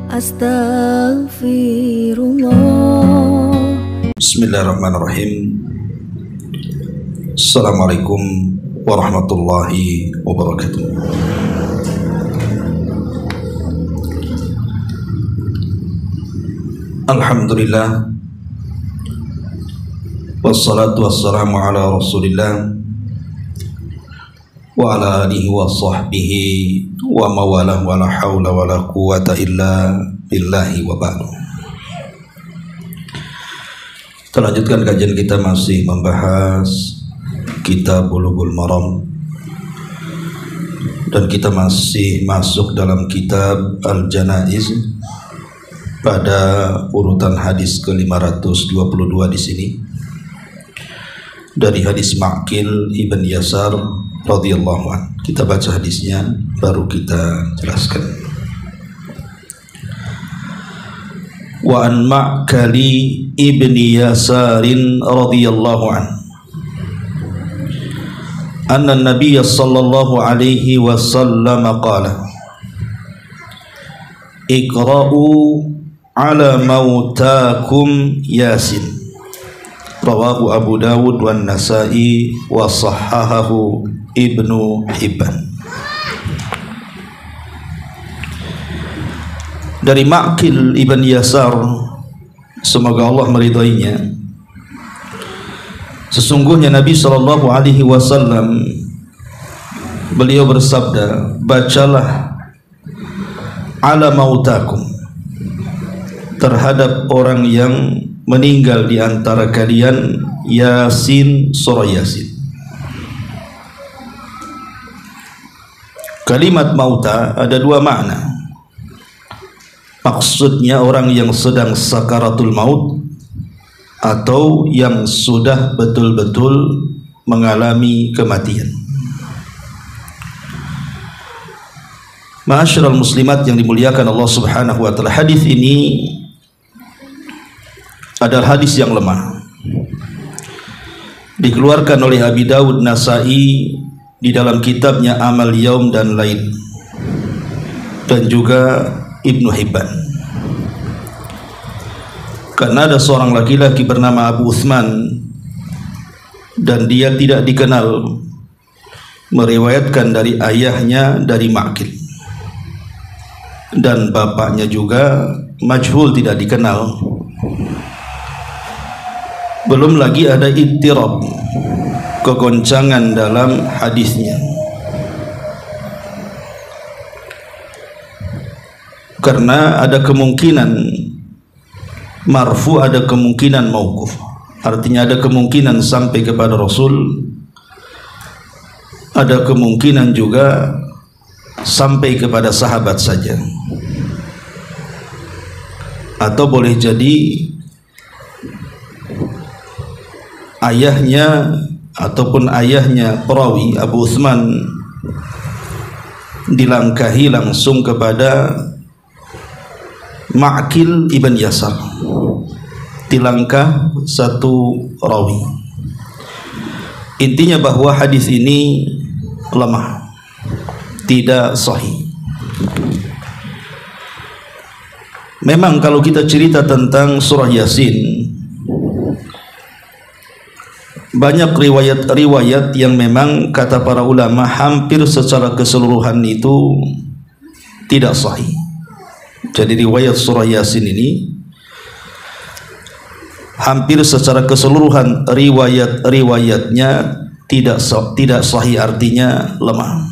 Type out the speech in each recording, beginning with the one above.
Astaghfirullah. Bismillahirrahmanirrahim. Assalamualaikum warahmatullahi wabarakatuh. Alhamdulillah, wassalatu wassalamu ala rasulillah wa ala alihi wa sahbihi wa mawalah wa la hawla wa la quwata illa billahi wa ba'du. Kita lanjutkan kajian kita, masih membahas kitab Bulughul Maram, dan kita masih masuk dalam kitab Al-Janaiz pada urutan hadis ke-522 di sini, dari hadis Ma'qil ibn Yasar radhiyallahu anhu. Kita baca hadisnya baru kita jelaskan. Wa an Ma'qali ibn Yasarin radhiyallahu anhu anna an-nabiy sallallahu alaihi wasallam qala iqra'u ala mautakum Yasin, rawahu Abu Dawud wan Nasa'i wa sahhahahu Ibnu Hibban. Dari Ma'qil ibn Yasar, semoga Allah meridainya, sesungguhnya Nabi sallallahu alaihi wasallam beliau bersabda, bacalah ala mautakum, terhadap orang yang meninggal di antara kalian, Yasin, surah Yasin. Kalimat mauta ada dua makna. Maksudnya orang yang sedang sakaratul maut atau yang sudah betul-betul mengalami kematian. Ma'asyiral muslimat yang dimuliakan Allah Subhanahu wa taala, hadis ini adalah hadis yang lemah. Dikeluarkan oleh Abi Dawud, Nasa'i di dalam kitabnya Amal Yaum dan Lail, dan juga Ibnu Hibban. Karena ada seorang laki-laki bernama Abu Uthman, dan dia tidak dikenal, meriwayatkan dari ayahnya dari Ma'qil, dan bapaknya juga majhul, tidak dikenal. Belum lagi ada ittirab, kegoncangan dalam hadisnya, karena ada kemungkinan marfu, ada kemungkinan mauquf. Artinya ada kemungkinan sampai kepada Rasul, ada kemungkinan juga sampai kepada sahabat saja, atau boleh jadi ayahnya ataupun ayahnya perawi Abu Uthman dilangkahi langsung kepada Ma'qil ibn Yasar, dilangkah satu rawi. Intinya bahwa hadis ini lemah, tidak sahih. Memang kalau kita cerita tentang surah Yasin, banyak riwayat-riwayat yang memang kata para ulama hampir secara keseluruhan itu tidak sahih. Jadi riwayat surah Yasin ini hampir secara keseluruhan riwayat-riwayatnya tidak sahih, artinya lemah.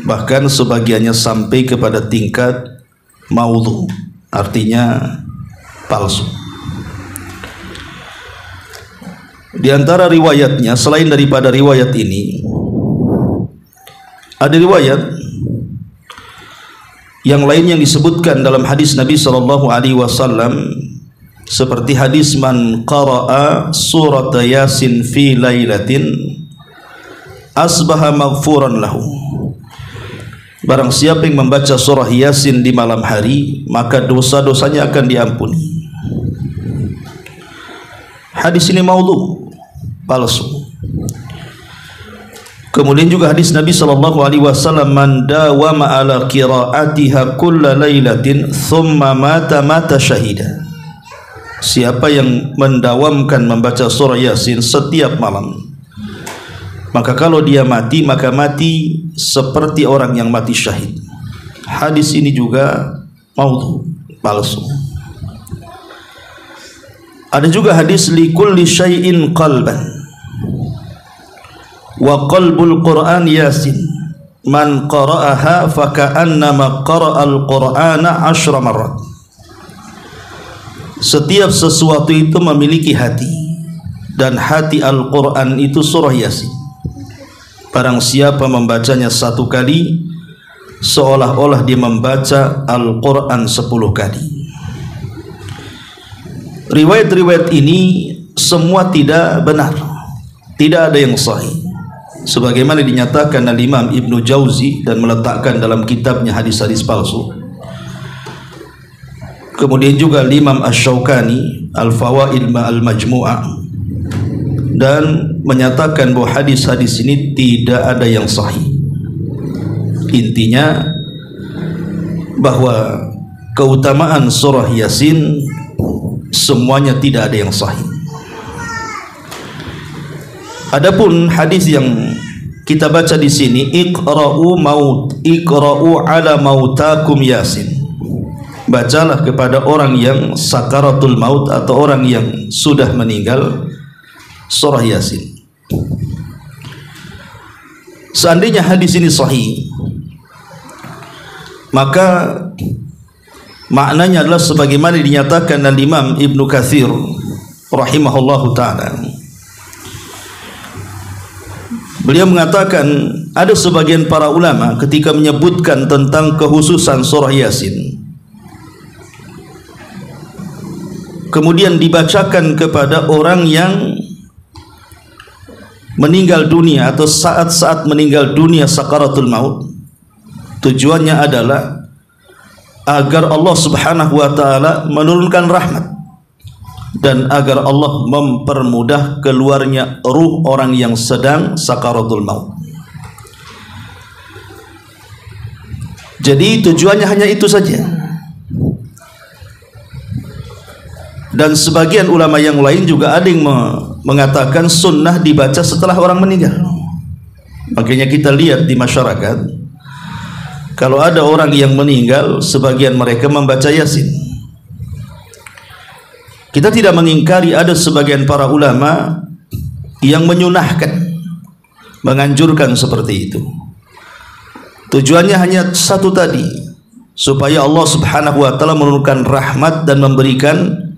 Bahkan sebagiannya sampai kepada tingkat maudhu, artinya palsu. Di antara riwayatnya, selain daripada riwayat ini, ada riwayat yang lain yang disebutkan dalam hadis Nabi sallallahu alaihi wasallam, seperti hadis man qara'a surat Yasin fi lailatin asbaha maghfuran lahu. Barang siapa yang membaca surah Yasin di malam hari, maka dosa-dosanya akan diampuni. Hadis ini maudhu, palsu. Kemudian juga hadis Nabi sallallahu alaihi wasallam, man dawama ala qiraatiha kulla lailatin thumma mata syahida. Siapa yang mendawamkan membaca surah Yasin setiap malam, maka kalau dia mati, maka mati seperti orang yang mati syahid. Hadis ini juga maudhu, palsu. Ada juga hadis likulli syai'in qalban wa qalbul Qur'an Yasin, man qara'aha faka'annama qara'al Qur'ana 10 marrat. Setiap sesuatu itu memiliki hati, dan hati Al-Quran itu surah Yasin. Barang siapa membacanya 1 kali, seolah-olah dia membaca Al-Quran 10 kali. Riwayat-riwayat ini semua tidak benar, tidak ada yang sahih, sebagaimana dinyatakan oleh Imam Ibnu Jauzi dan meletakkan dalam kitabnya hadis-hadis palsu. Kemudian juga Imam Asy-Syaukani Al-Fawaid Al-Majmu'ah, dan menyatakan bahwa hadis-hadis ini tidak ada yang sahih. Intinya bahwa keutamaan surah Yasin semuanya tidak ada yang sahih. Adapun hadis yang kita baca di sini, iqra'u ala mautakum Yasin, bacalah kepada orang yang sakaratul maut atau orang yang sudah meninggal surah Yasin. Seandainya hadis ini sahih, maka maknanya adalah sebagaimana dinyatakan oleh Imam Ibnu Katsir rahimahullahu ta'ala. Beliau mengatakan ada sebagian para ulama ketika menyebutkan tentang kekhususan surah Yasin, kemudian dibacakan kepada orang yang meninggal dunia atau saat-saat meninggal dunia sakaratul maut, tujuannya adalah agar Allah Subhanahu wa ta'ala menurunkan rahmat dan agar Allah mempermudah keluarnya ruh orang yang sedang sakaratul maut. Jadi tujuannya hanya itu saja. Dan sebagian ulama yang lain juga ada yang mengatakan sunnah dibaca setelah orang meninggal. Makanya kita lihat di masyarakat, kalau ada orang yang meninggal, sebagian mereka membaca Yasin. Kita tidak mengingkari ada sebagian para ulama yang menyunahkan, menganjurkan seperti itu. Tujuannya hanya satu tadi, supaya Allah Subhanahu wa ta'ala menurunkan rahmat dan memberikan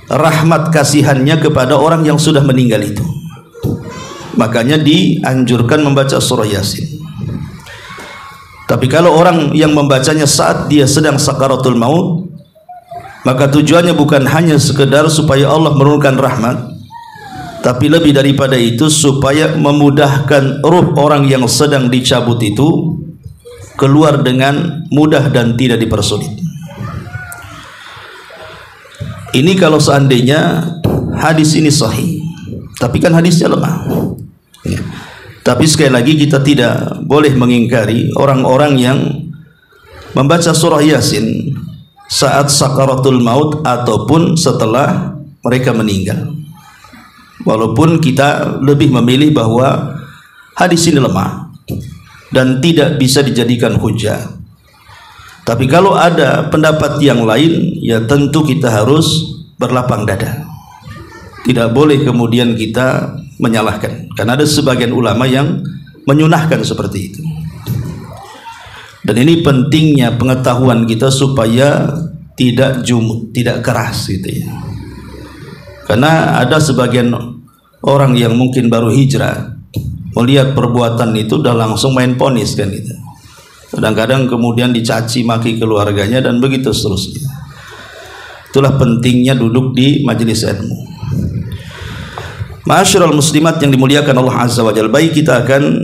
rahmat kasihannya kepada orang yang sudah meninggal itu. Makanya dianjurkan membaca surah Yasin. Tapi kalau orang yang membacanya saat dia sedang sakaratul maut, maka tujuannya bukan hanya sekedar supaya Allah menurunkan rahmat, tapi lebih daripada itu supaya memudahkan ruh orang yang sedang dicabut itu keluar dengan mudah dan tidak dipersulit. Ini kalau seandainya hadis ini sahih, tapi kan hadisnya lemah. Tapi sekali lagi kita tidak boleh mengingkari orang-orang yang membaca surah Yasin saat sakaratul maut ataupun setelah mereka meninggal. Walaupun kita lebih memilih bahwa hadis ini lemah dan tidak bisa dijadikan hujah. Tapi kalau ada pendapat yang lain, ya tentu kita harus berlapang dada. Tidak boleh kemudian kita menyalahkan, karena ada sebagian ulama yang menyunahkan seperti itu. Dan ini pentingnya pengetahuan kita supaya tidak jumud, tidak keras gitu ya. Karena ada sebagian orang yang mungkin baru hijrah, melihat perbuatan itu udah langsung main ponis kan gitu. Kadang-kadang kemudian dicaci maki keluarganya dan begitu seterusnya. Itulah pentingnya duduk di majelis ilmu. Ma'asyiral muslimat yang dimuliakan Allah Azza wa Jalla, baik kita akan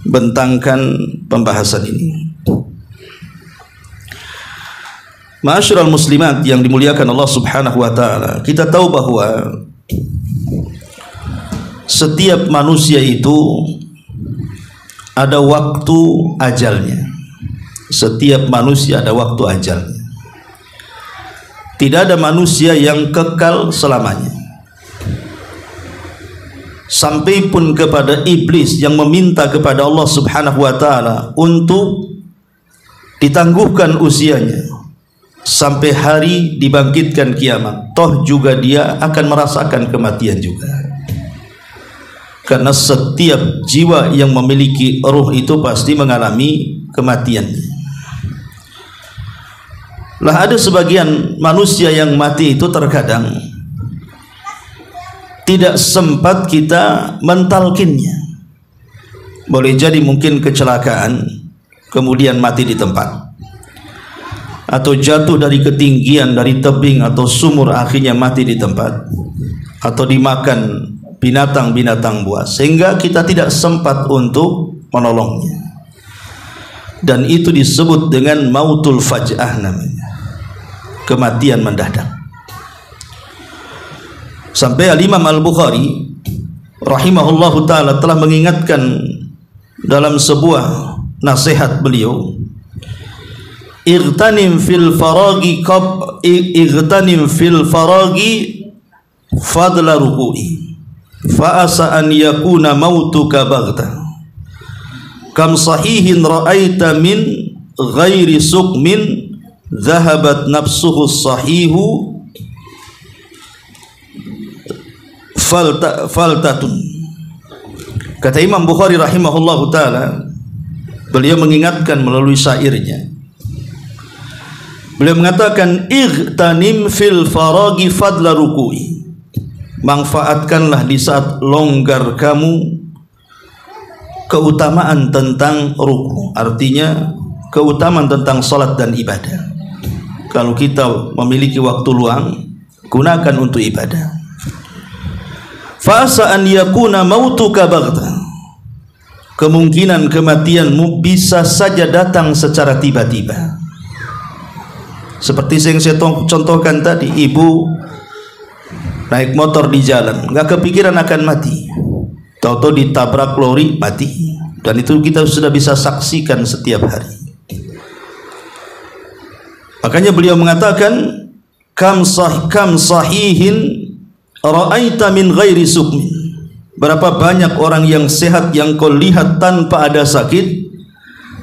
bentangkan pembahasan ini. Ma'asyiral muslimat yang dimuliakan Allah Subhanahu wa taala, kita tahu bahwa setiap manusia itu ada waktu ajalnya. Setiap manusia ada waktu ajalnya. Tidak ada manusia yang kekal selamanya. Sampai pun kepada iblis yang meminta kepada Allah Subhanahu wa taala untuk ditangguhkan usianya sampai hari dibangkitkan kiamat, toh juga dia akan merasakan kematian juga. Karena setiap jiwa yang memiliki ruh itu pasti mengalami kematian. Lah ada sebagian manusia yang mati itu terkadang tidak sempat kita mentalkinnya. Boleh jadi mungkin kecelakaan kemudian mati di tempat, atau jatuh dari ketinggian, dari tebing atau sumur akhirnya mati di tempat, atau dimakan binatang-binatang buas sehingga kita tidak sempat untuk menolongnya. Dan itu disebut dengan mautul faj'ah namanya, kematian mendadak. Sampai Al-Imam Al-Bukhari rahimahullahu ta'ala telah mengingatkan dalam sebuah nasihat beliau, Igtanim fil faragi fadla ruku'i fa asa an yakuna mautuka baghta kam sahihin ra'aita min ghairi sukmin dhahabat nafsuhu sahihu faltatun. Kata Imam Bukhari rahimahullahu ta'ala, beliau mengingatkan melalui syairnya. Beliau mengatakan, Igtanim fil faragi fadla ruku'i. Manfaatkanlah di saat longgar kamu keutamaan tentang ruku. Artinya keutamaan tentang salat dan ibadah. Kalau kita memiliki waktu luang, gunakan untuk ibadah. Fa'asa an yakuna mautuka baghta. Kemungkinan kematianmu bisa saja datang secara tiba-tiba. Seperti yang saya contohkan tadi, ibu naik motor di jalan, nggak kepikiran akan mati, tahu-tahu ditabrak lori mati. Dan itu kita sudah bisa saksikan setiap hari. Makanya beliau mengatakan, kam sahihin ra'aita min ghairi sukmin. Berapa banyak orang yang sehat yang kau lihat tanpa ada sakit,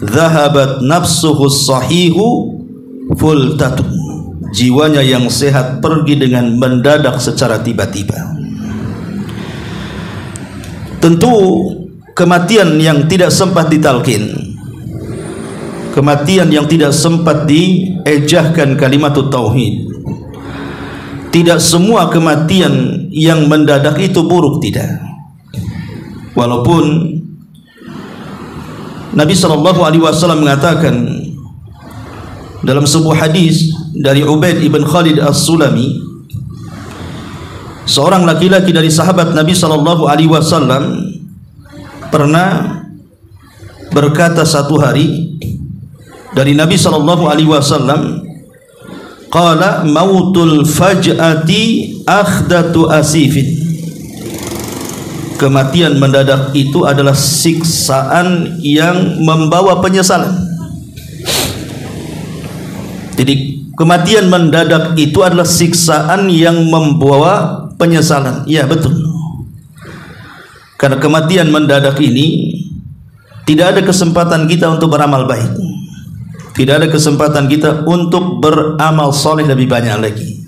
dhahabat nafsuhu sahihu fultatun. Jiwanya yang sehat pergi dengan mendadak secara tiba-tiba. Tentu kematian yang tidak sempat ditalkin, kematian yang tidak sempat diejahkan kalimat tauhid, tidak semua kematian yang mendadak itu buruk, tidak. Walaupun Nabi SAW mengatakan dalam sebuah hadis dari Ubaid ibn Khalid As-Sulami, seorang laki-laki dari sahabat Nabi SAW pernah berkata satu hari dari Nabi SAW, qala mautul faj'ati akhdatu asifin. Kematian mendadak itu adalah siksaan yang membawa penyesalan. Jadi kematian mendadak itu adalah siksaan yang membawa penyesalan. Ya, betul. Karena kematian mendadak ini tidak ada kesempatan kita untuk beramal baik. Tidak ada kesempatan kita untuk beramal soleh lebih banyak lagi.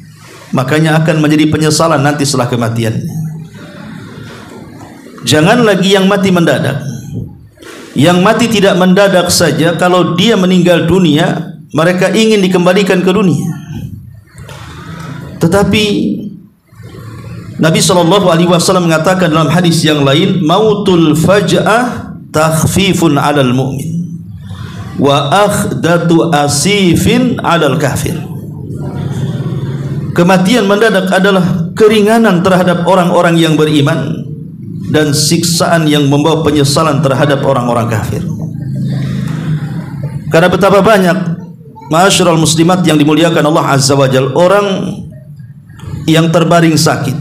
Makanya akan menjadi penyesalan nanti setelah kematiannya. Jangan lagi yang mati mendadak. Yang mati tidak mendadak saja, kalau dia meninggal dunia, mereka ingin dikembalikan ke dunia. Tetapi Nabi SAW mengatakan dalam hadis yang lain, mautul faj'ah takhfifun 'alal mu'min wa akhdatu asifin 'alal kafir. Kematian mendadak adalah keringanan terhadap orang-orang yang beriman dan siksaan yang membawa penyesalan terhadap orang-orang kafir. Karena betapa banyak ma'asyiral muslimat yang dimuliakan Allah Azza wa Jalla, orang yang terbaring sakit,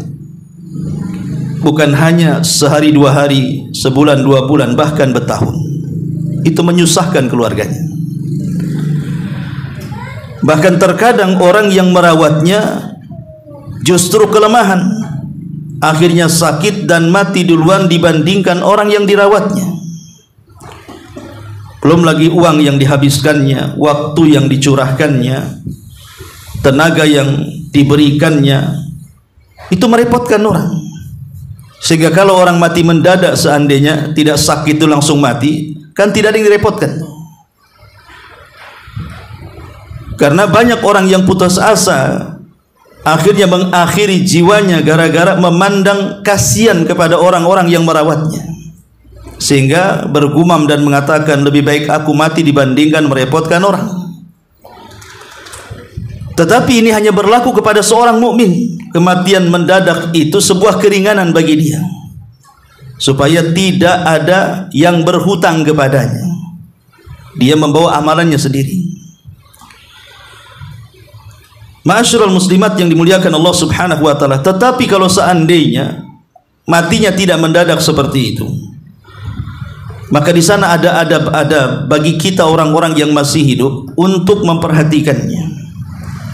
bukan hanya sehari dua hari, sebulan dua bulan, bahkan bertahun. itu menyusahkan keluarganya. Bahkan terkadang orang yang merawatnya justru kelemahan, akhirnya sakit dan mati duluan dibandingkan orang yang dirawatnya. Belum lagi uang yang dihabiskannya, waktu yang dicurahkannya, tenaga yang diberikannya, itu merepotkan orang. Sehingga kalau orang mati mendadak, seandainya tidak sakit itu langsung mati, kan tidak ada yang direpotkan. Karena banyak orang yang putus asa, akhirnya mengakhiri jiwanya gara-gara memandang kasihan kepada orang-orang yang merawatnya, sehingga bergumam dan mengatakan lebih baik aku mati dibandingkan merepotkan orang. Tetapi ini hanya berlaku kepada seorang mukmin. Kematian mendadak itu sebuah keringanan bagi dia, supaya tidak ada yang berhutang kepadanya. Dia membawa amalannya sendiri. Ma'asyiral muslimat yang dimuliakan Allah Subhanahu wa taala. Tetapi kalau seandainya matinya tidak mendadak seperti itu, maka di sana ada bagi kita orang-orang yang masih hidup untuk memperhatikannya.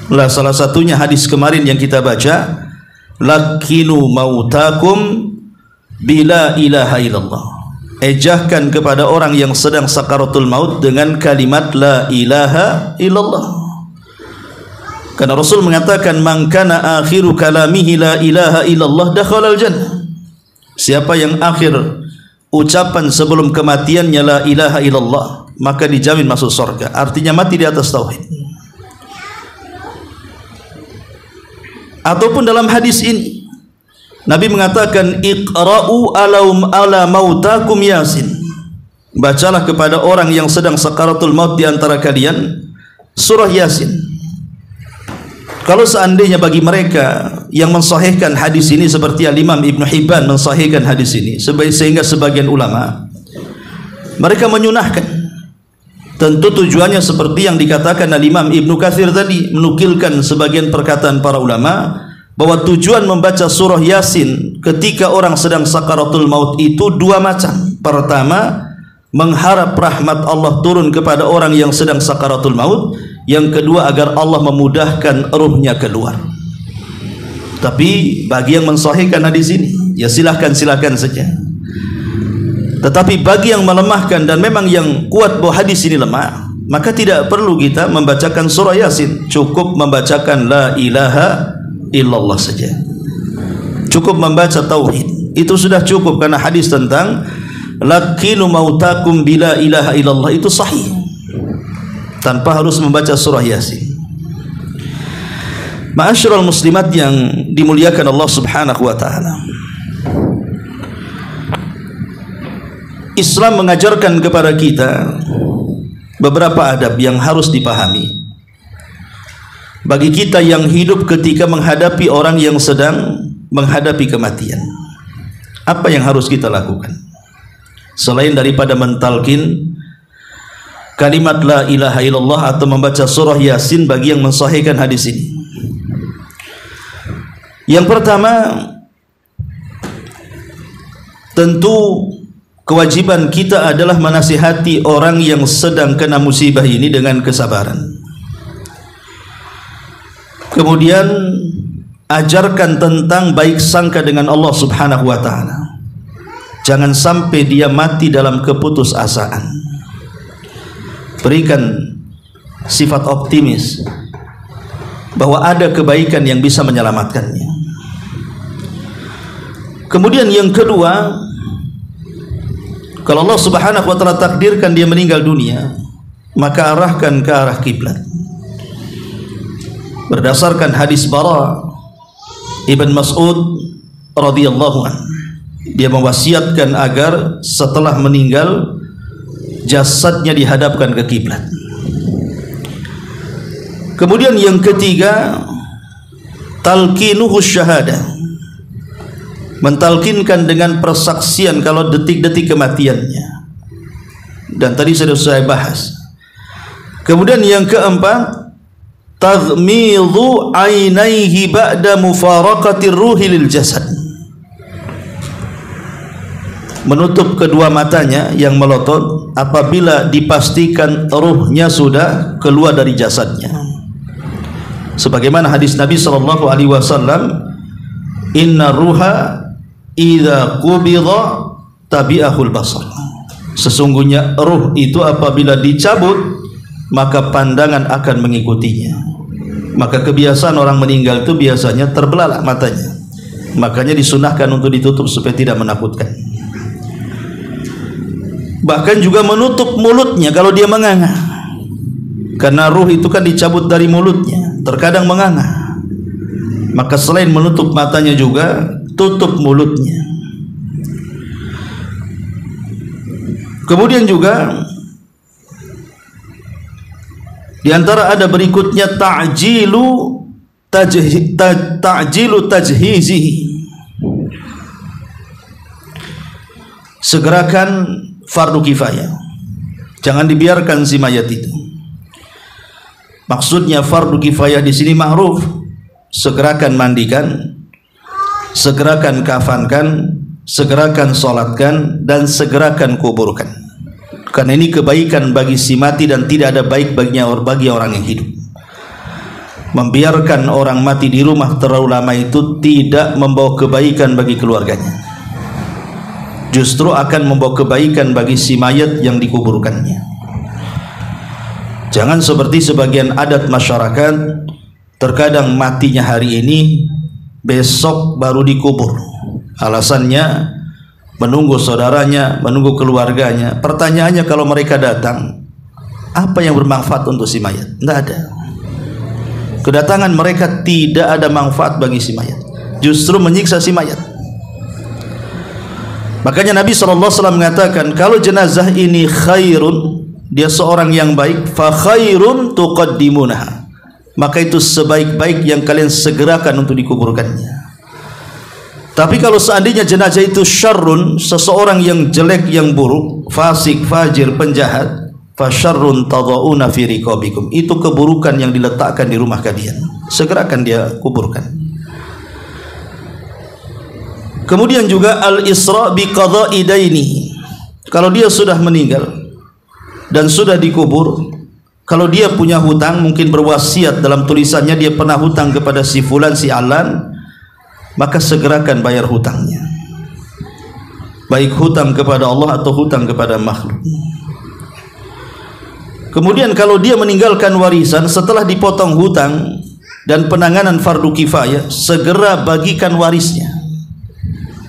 Lah salah satunya hadis kemarin yang kita baca, lakinu mautakum bila ilaha illallah. Ejahkan kepada orang yang sedang sakaratul maut dengan kalimat la ilaha illallah. Karena Rasul mengatakan man kana akhiru kalamihi la ilaha illallah dakhalal jannah. Siapa yang akhir ucapan sebelum kematiannya la ilaha illallah, maka dijamin masuk surga. Artinya mati di atas tauhid. Ataupun dalam hadis ini Nabi mengatakan iqra'u ala mautakum yasin. Bacalah kepada orang yang sedang sakaratul maut di antara kalian surah Yasin. Kalau seandainya bagi mereka yang mensahihkan hadis ini seperti Al-Imam Ibn Hibban mensahihkan hadis ini, sehingga sebagian ulama mereka menyunahkan. Tentu tujuannya seperti yang dikatakan Al-Imam Ibn Katsir tadi, menukilkan sebagian perkataan para ulama bahwa tujuan membaca surah Yasin ketika orang sedang sakaratul maut itu dua macam. Pertama, mengharap rahmat Allah turun kepada orang yang sedang sakaratul maut. Yang kedua, agar Allah memudahkan ruhnya keluar. Tapi bagi yang mensahihkan hadis ini, ya silahkan saja. Tetapi bagi yang melemahkan dan memang yang kuat bahwa hadis ini lemah, maka tidak perlu kita membacakan surah Yasin. Cukup membacakan la ilaha illallah saja. Cukup membaca tauhid. Itu sudah cukup, karena hadis tentang lakinu mautakum bila ilaha illallah itu sahih, tanpa harus membaca surah Yasin. Ma'asyiral muslimat yang dimuliakan Allah Subhanahu wa taala. Islam mengajarkan kepada kita beberapa adab yang harus dipahami bagi kita yang hidup ketika menghadapi orang yang sedang menghadapi kematian. Apa yang harus kita lakukan selain daripada mentalkin kalimat la ilaha illallah atau membaca surah Yasin bagi yang mensahihkan hadis ini? Yang pertama, tentu kewajiban kita adalah menasihati orang yang sedang kena musibah ini dengan kesabaran. Kemudian ajarkan tentang baik sangka dengan Allah Subhanahu wa taala. Jangan sampai dia mati dalam keputusasaan. Berikan sifat optimis bahwa ada kebaikan yang bisa menyelamatkannya. Kemudian yang kedua, kalau Allah Subhanahu wa taala takdirkan dia meninggal dunia, maka arahkan ke arah kiblat. Berdasarkan hadis Bara Ibn Mas'ud radhiyallahu anhu, dia mewasiatkan agar setelah meninggal jasadnya dihadapkan ke kiblat. Kemudian yang ketiga, talqinuhu syahadah, mentalkinkan dengan persaksian kalau detik-detik kematiannya, dan tadi sudah saya bahas. Kemudian yang keempat, taghmidhu ainaihi ba'da mufaraqatir ruhi lil jasad, menutup kedua matanya yang melotot apabila dipastikan ruhnya sudah keluar dari jasadnya. Sebagaimana hadis Nabi sallallahu alaihi wasallam, "Inna ruha idza qubidha tabi'ahul basar." Sesungguhnya ruh itu apabila dicabut maka pandangan akan mengikutinya. Maka kebiasaan orang meninggal itu biasanya terbelalak matanya. Makanya disunahkan untuk ditutup supaya tidak menakutkan. Bahkan juga menutup mulutnya kalau dia menganga. Karena ruh itu kan dicabut dari mulutnya, terkadang menganga. Maka selain menutup matanya juga tutup mulutnya. Kemudian juga di antara ada berikutnya ta'jilu tajhizihi. Segerakan fardu kifayah. Jangan dibiarkan si mayat itu. Maksudnya fardu kifayah di sini ma'ruf. Segerakan mandikan, segerakan kafankan, segerakan solatkan, dan segerakan kuburkan. Karena ini kebaikan bagi si mati dan tidak ada baik bagi orang yang hidup. Membiarkan orang mati di rumah terlalu lama itu tidak membawa kebaikan bagi keluarganya. Justru akan membawa kebaikan bagi si mayat yang dikuburkannya. Jangan seperti sebagian adat masyarakat, terkadang matinya hari ini, besok baru dikubur. Alasannya menunggu saudaranya, menunggu keluarganya. Pertanyaannya kalau mereka datang, apa yang bermanfaat untuk si mayat? Tidak ada. Kedatangan mereka tidak ada manfaat bagi si mayat, justru menyiksa si mayat. Makanya Nabi SAW mengatakan, kalau jenazah ini khairun, dia seorang yang baik, fa khairun tuqaddimunaha, maka itu sebaik-baik yang kalian segerakan untuk dikuburkannya. Tapi kalau seandainya jenazah itu syarrun, seseorang yang jelek, yang buruk, fasik, fajir, penjahat, fa syarrun tadhauna fi riqabikum, itu keburukan yang diletakkan di rumah kalian, segerakan dia kuburkan. Kemudian juga al-isra bi qada'i daini. Kalau dia sudah meninggal dan sudah dikubur, kalau dia punya hutang, mungkin berwasiat dalam tulisannya dia pernah hutang kepada si fulan, si alan, maka segerakan bayar hutangnya, baik hutang kepada Allah atau hutang kepada makhluk. Kemudian kalau dia meninggalkan warisan setelah dipotong hutang dan penanganan fardu kifayah, segera bagikan warisnya.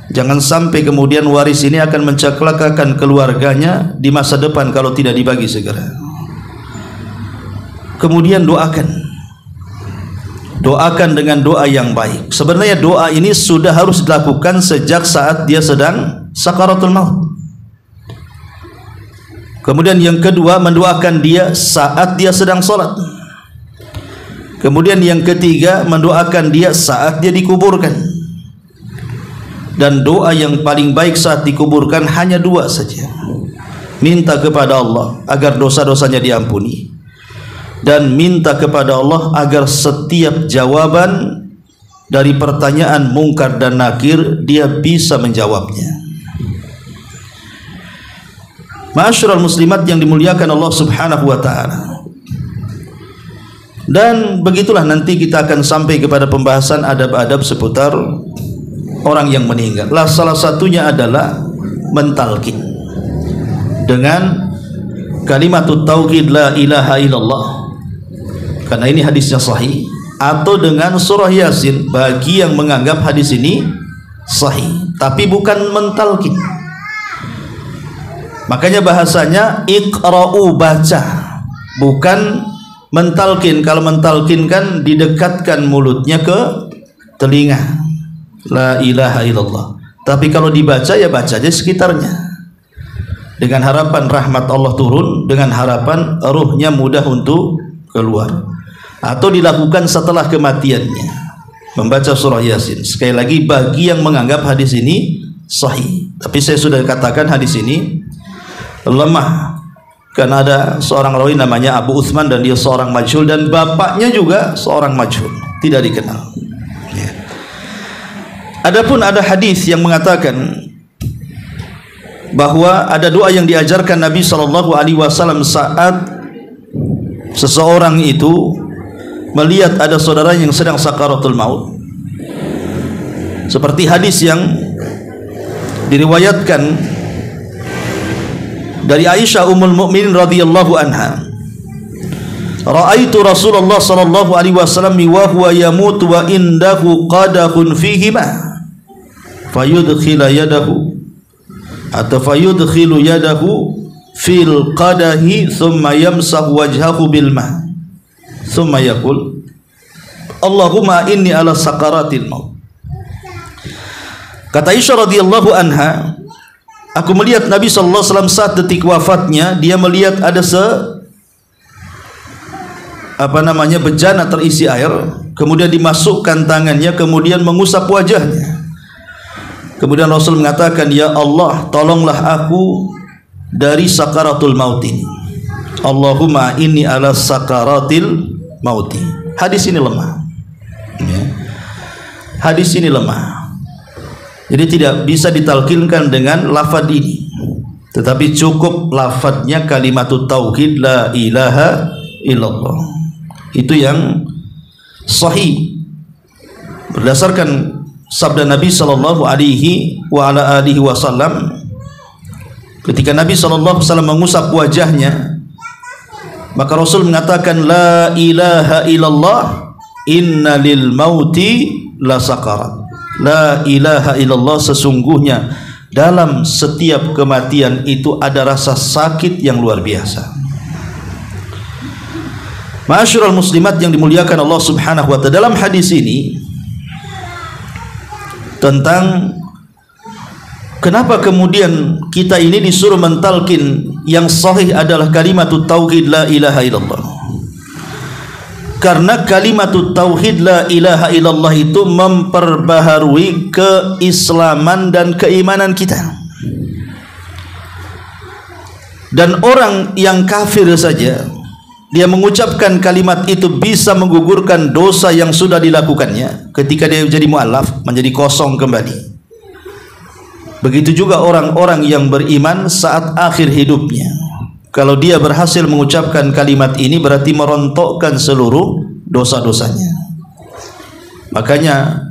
Jangan sampai kemudian waris ini akan mencelakakan keluarganya di masa depan kalau tidak dibagi segera. Kemudian doakan dengan doa yang baik. Sebenarnya doa ini sudah harus dilakukan sejak saat dia sedang sakaratul maut. Kemudian yang kedua, mendoakan dia saat dia sedang sholat. Kemudian yang ketiga, mendoakan dia saat dia dikuburkan. Dan doa yang paling baik saat dikuburkan hanya dua saja. Minta kepada Allah agar dosa-dosanya diampuni, dan minta kepada Allah agar setiap jawaban dari pertanyaan mungkar dan nakir dia bisa menjawabnya. Ma'asyiral muslimat yang dimuliakan Allah Subhanahu wa taala. Dan begitulah nanti kita akan sampai kepada pembahasan adab-adab seputar orang yang meninggal. Salah satunya adalah mentalqin dengan kalimatut tauhid la ilaha illallah, karena ini hadisnya sahih, atau dengan surah Yasin bagi yang menganggap hadis ini sahih, tapi bukan mentalqin. Makanya bahasanya iqra'u, baca, bukan mentalqin. Kalau mentalqin kan didekatkan mulutnya ke telinga, la ilaha illallah. Tapi kalau dibaca ya baca aja sekitarnya, dengan harapan rahmat Allah turun, dengan harapan ruhnya mudah untuk keluar. Atau dilakukan setelah kematiannya, membaca surah Yasin. Sekali lagi bagi yang menganggap hadis ini sahih, tapi saya sudah katakan hadis ini lemah, karena ada seorang rawi namanya Abu Uthman dan dia seorang majhul, dan bapaknya juga seorang majhul, tidak dikenal. Adapun ada hadis yang mengatakan bahwa ada doa yang diajarkan Nabi SAW saat seseorang itu melihat ada saudara yang sedang sakaratul maut, seperti hadis yang diriwayatkan dari Aisyah ummul mukminin radhiyallahu anha, ra'aitu Rasulullah sallallahu alaihi wasallam wa huwa yamut wa indahu qadahun fihi ma fayudkhila yadahu atau fayudkhilu yadahu fil qadahi thumma yamsahu wajhahu bil ma thumma yaqul Allahumma inni ala sakaratil maut. Kata Aisyah radhiyallahu anha, aku melihat Nabi sallallahu alaihi wasallam saat detik wafatnya, dia melihat ada bejana terisi air, kemudian dimasukkan tangannya, kemudian mengusap wajahnya. Kemudian Rasul mengatakan, ya Allah, tolonglah aku dari sakaratul maut ini. Allahumma inni ala sakaratil mauti. Hadis ini lemah. Hadis ini lemah. Jadi tidak bisa ditalkinkan dengan lafaz ini, tetapi cukup lafadznya kalimatut tauhid la ilaha illallah. Itu yang sahih berdasarkan sabda Nabi sallallahu alaihi wa ala alihi wasallam. Ketika Nabi sallallahu alaihi wasallam mengusap wajahnya, maka Rasul mengatakan la ilaha illallah inna lil mauti la sakarat. La ilaha illallah, sesungguhnya dalam setiap kematian itu ada rasa sakit yang luar biasa. Ma'asyiral muslimat yang dimuliakan Allah Subhanahu wa ta'ala, dalam hadis ini tentang kenapa kemudian kita ini disuruh mentalkin yang sahih adalah kalimatut tauhid la ilaha illallah. Karena kalimatut tauhid la ilaha illallah itu memperbaharui keislaman dan keimanan kita. Dan orang yang kafir saja, dia mengucapkan kalimat itu bisa menggugurkan dosa yang sudah dilakukannya ketika dia jadi mu'alaf, menjadi kosong kembali. Begitu juga orang-orang yang beriman saat akhir hidupnya, kalau dia berhasil mengucapkan kalimat ini berarti merontokkan seluruh dosa-dosanya. Makanya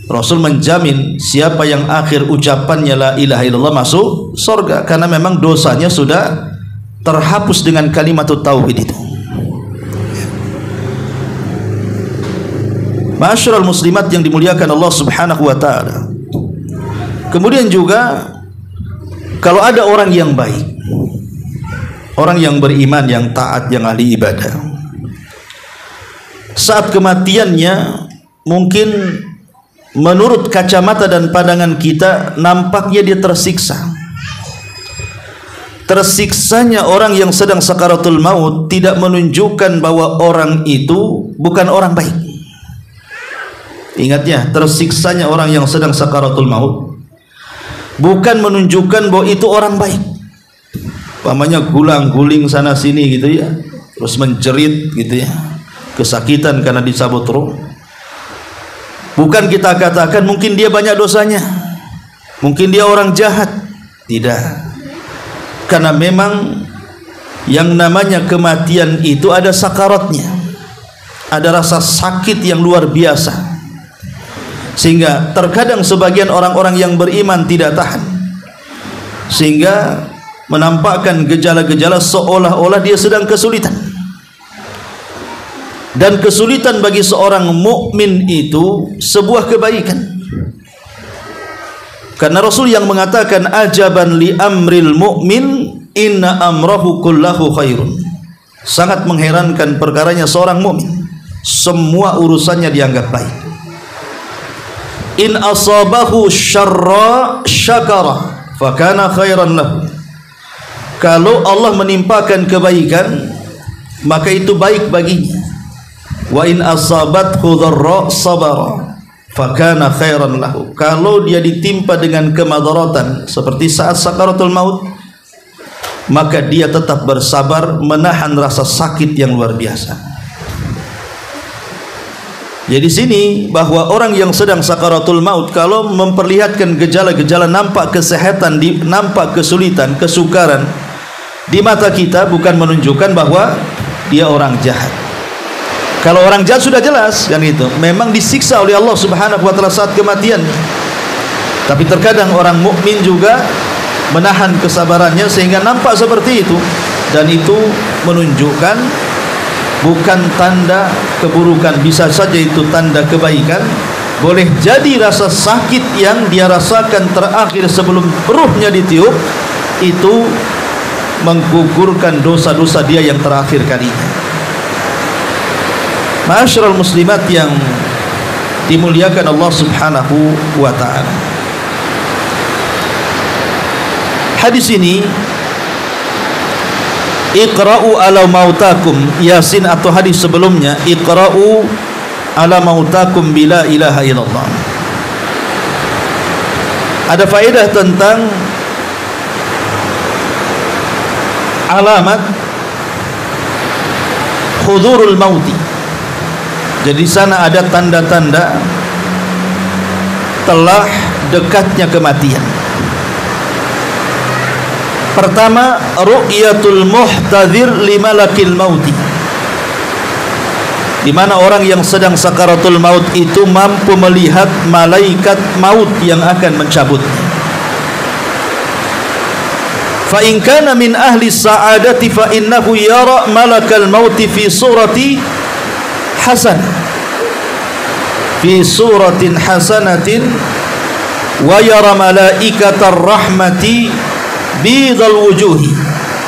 Rasul menjamin siapa yang akhir ucapannya la ilaha illallah masuk surga, karena memang dosanya sudah terhapus dengan kalimatut tauhid itu. Ma'asyiral muslimat yang dimuliakan Allah Subhanahu wa ta'ala. Kemudian juga kalau ada orang yang baik, orang yang beriman, yang taat, yang ahli ibadah, saat kematiannya mungkin menurut kacamata dan pandangan kita nampaknya dia tersiksa. Tersiksanya orang yang sedang sakaratul maut tidak menunjukkan bahwa orang itu bukan orang baik. Ingatnya, tersiksanya orang yang sedang sakaratul maut bukan menunjukkan bahwa itu orang baik. Pamannya gulang-guling sana sini gitu ya, terus menjerit gitu ya, kesakitan karena dicabut roh. Bukan kita katakan mungkin dia banyak dosanya, mungkin dia orang jahat. Tidak. Karena memang yang namanya kematian itu ada sakaratnya, ada rasa sakit yang luar biasa, sehingga terkadang sebagian orang-orang yang beriman tidak tahan, sehingga menampakkan gejala-gejala seolah-olah dia sedang kesulitan. Dan kesulitan bagi seorang mukmin itu sebuah kebaikan, karena Rasul yang mengatakan ajaban li amril mu'min inna amrahu kullahu khairun. Sangat mengherankan perkaranya seorang mukmin, semua urusannya dianggap baik. In asabahu syarra syakara fakana khairan lahu. Kalau Allah menimpakan kebaikan, maka itu baik baginya. Wa in asabathu dharra sabara fakana khairan lahu. Kalau dia ditimpa dengan kemadaratan seperti saat sakaratul maut, maka dia tetap bersabar menahan rasa sakit yang luar biasa. Jadi sini bahwa orang yang sedang sakaratul maut kalau memperlihatkan gejala-gejala nampak kesehatan, nampak kesulitan, kesukaran di mata kita, bukan menunjukkan bahwa dia orang jahat. Kalau orang jahat sudah jelas kan itu, memang disiksa oleh Allah Subhanahu wa taala saat kematian. Tapi terkadang orang mukmin juga menahan kesabarannya sehingga nampak seperti itu, dan itu menunjukkan bukan tanda keburukan, bisa saja itu tanda kebaikan. Boleh jadi rasa sakit yang dia rasakan terakhir sebelum ruhnya ditiup itu menggugurkan dosa-dosa dia yang terakhir kalinya. Ma'asyiral muslimat yang dimuliakan Allah Subhanahu wa taala. Hadis ini, Iqra'u ala mautakum, Yasin atau hadis sebelumnya, Iqra'u ala mautakum bila ilaha illallah. Ada faedah tentang alamat hudurul mauti. Jadi sana ada tanda-tanda telah dekatnya kematian. Pertama, ru'yatul muhtadhir limalakil mauti, di mana orang yang sedang sakaratul maut itu mampu melihat malaikat maut yang akan mencabutnya. Fa in kana min ahli sa'adati fa innahu yara malakal mauti fi surati hasan, fi suratin hasanatin, wa yara malaikatar rahmati bidal wujuhi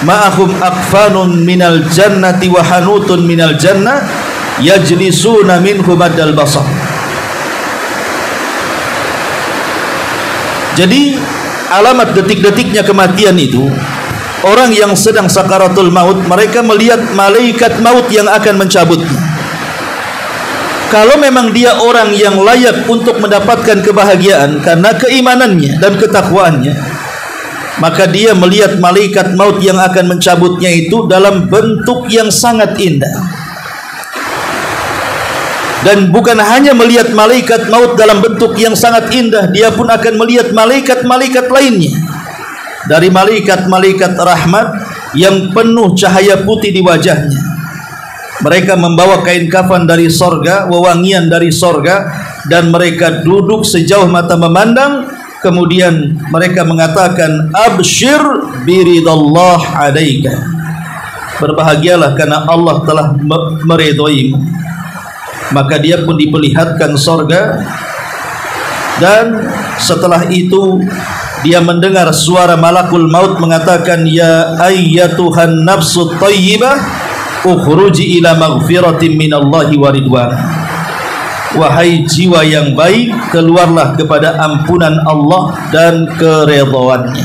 ma'ahum aqfanun minal jannati wa hanutun minal jannah yajlisuna minhu badal basar. Jadi alamat detik-detiknya kematian itu, orang yang sedang sakaratul maut mereka melihat malaikat maut yang akan mencabutnya. Kalau memang dia orang yang layak untuk mendapatkan kebahagiaan karena keimanannya dan ketakwaannya, maka dia melihat malaikat maut yang akan mencabutnya itu dalam bentuk yang sangat indah. Dan bukan hanya melihat malaikat maut dalam bentuk yang sangat indah, dia pun akan melihat malaikat-malaikat lainnya. Dari malaikat-malaikat rahmat yang penuh cahaya putih di wajahnya. Mereka membawa kain kafan dari sorga, wewangian dari sorga, dan mereka duduk sejauh mata memandang. Kemudian mereka mengatakan, abshir biridallah alaika, berbahagialah karena Allah telah meridhoimu. Maka dia pun diperlihatkan sorga, dan setelah itu dia mendengar suara malakul maut mengatakan, ya ayyatuhan nafsut thayyibah ukhruji ila maghfiratin minallahi wa ridwan. Wahai jiwa yang baik, keluarlah kepada ampunan Allah dan keridhaannya.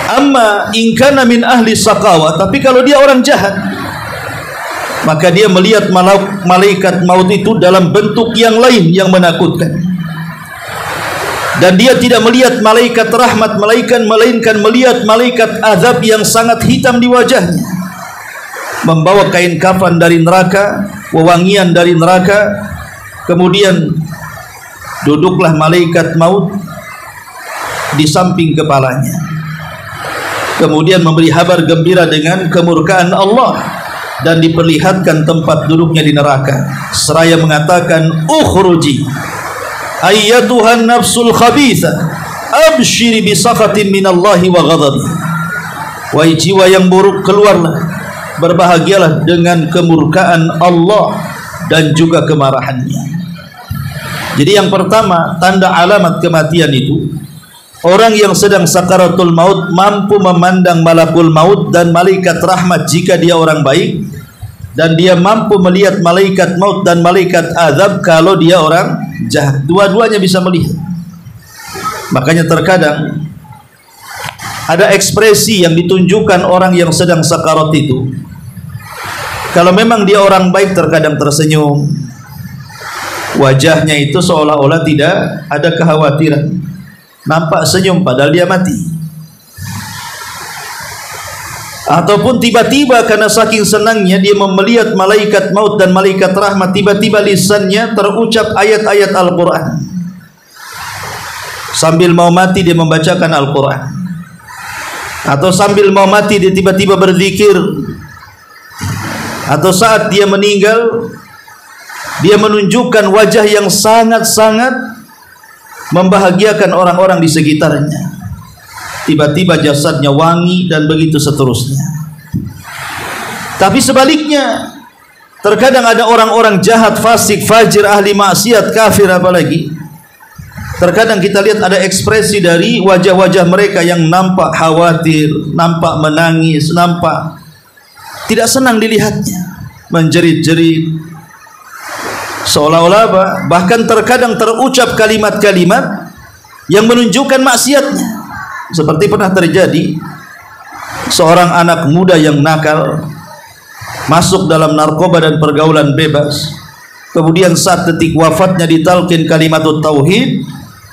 Amma in kana min ahli saqawa, tapi kalau dia orang jahat, maka dia melihat malaikat maut itu dalam bentuk yang lain yang menakutkan. Dan dia tidak melihat malaikat rahmat, melainkan melihat malaikat azab yang sangat hitam di wajahnya, membawa kain kafan dari neraka, wewangian dari neraka. Kemudian duduklah malaikat maut di samping kepalanya, kemudian memberi kabar gembira dengan kemurkaan Allah, dan diperlihatkan tempat duduknya di neraka, seraya mengatakan, ukhruji ayyatuhan nafsul khabitha abshiri bisakhatin minallahi wa ghadabi. Wahai jiwa yang buruk, keluarlah, berbahagialah dengan kemurkaan Allah dan juga kemarahannya. Jadi yang pertama, tanda alamat kematian itu, orang yang sedang sakaratul maut mampu memandang malakul maut dan malaikat rahmat jika dia orang baik, dan dia mampu melihat malaikat maut dan malaikat azab kalau dia orang jahat. Dua-duanya bisa melihat. Makanya terkadang ada ekspresi yang ditunjukkan orang yang sedang sakarat itu. Kalau memang dia orang baik, terkadang tersenyum, wajahnya itu seolah-olah tidak ada kekhawatiran, nampak senyum padahal dia mati. Ataupun tiba-tiba karena saking senangnya dia melihat malaikat maut dan malaikat rahmat, tiba-tiba lisannya terucap ayat-ayat Al-Quran. Sambil mau mati dia membacakan Al-Quran, atau sambil mau mati dia tiba-tiba berzikir, atau saat dia meninggal dia menunjukkan wajah yang sangat-sangat membahagiakan orang-orang di sekitarnya. Tiba-tiba jasadnya wangi dan begitu seterusnya. Tapi sebaliknya, terkadang ada orang-orang jahat, fasik, fajir, ahli maksiat, kafir apalagi. Terkadang kita lihat ada ekspresi dari wajah-wajah mereka yang nampak khawatir, nampak menangis, nampak tidak senang dilihatnya, menjerit-jerit, seolah-olah apa? Bahkan terkadang terucap kalimat-kalimat yang menunjukkan maksiatnya. Seperti pernah terjadi seorang anak muda yang nakal masuk dalam narkoba dan pergaulan bebas. Kemudian saat detik wafatnya ditalkin kalimatut tauhid,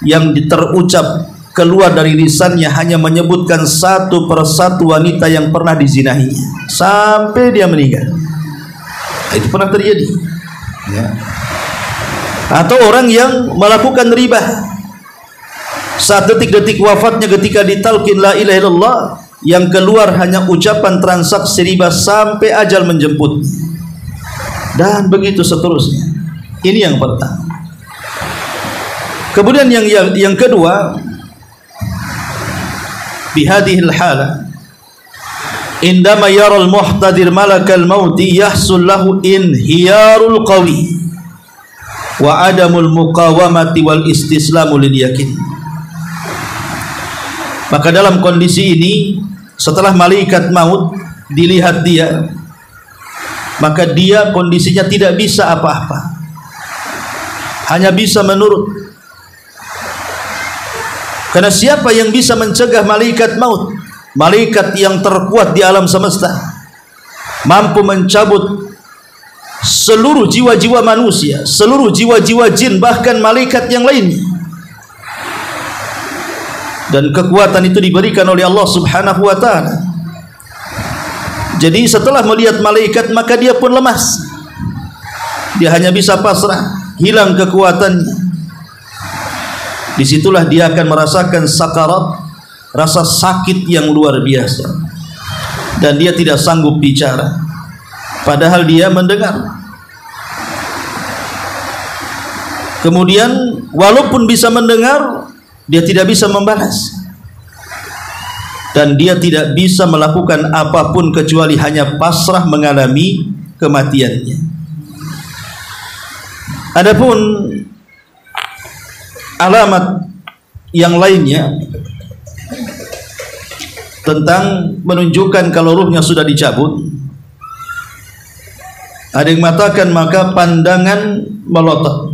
yang terucap keluar dari lisannya hanya menyebutkan satu persatu wanita yang pernah dizinahinya sampai dia meninggal. Itu pernah terjadi ya. Atau orang yang melakukan riba, saat detik-detik wafatnya ketika ditalkin la ilaha illallah, yang keluar hanya ucapan transaksi riba sampai ajal menjemput, dan begitu seterusnya. Ini yang pertama. Kemudian yang kedua, bihadihil hala indama yaral muhtadir malakal mauti yahsul lahu inhiyarul qawi wa adamul muqawamati wal istislamu lil yakin. Maka dalam kondisi ini, setelah malaikat maut dilihat dia, maka dia kondisinya tidak bisa apa-apa, hanya bisa menurut. Karena siapa yang bisa mencegah malaikat maut? Malaikat yang terkuat di alam semesta, mampu mencabut seluruh jiwa-jiwa manusia, seluruh jiwa-jiwa jin, bahkan malaikat yang lainnya. Dan kekuatan itu diberikan oleh Allah Subhanahu wa ta'ala. Jadi setelah melihat malaikat, maka dia pun lemas. Dia hanya bisa pasrah, hilang kekuatannya. Disitulah dia akan merasakan sakarat, rasa sakit yang luar biasa. Dan dia tidak sanggup bicara, padahal dia mendengar. Kemudian walaupun bisa mendengar, dia tidak bisa membalas, dan dia tidak bisa melakukan apapun kecuali hanya pasrah mengalami kematiannya. Adapun alamat yang lainnya tentang menunjukkan kalau ruhnya sudah dicabut, ada yang mengatakan maka pandangan melotot.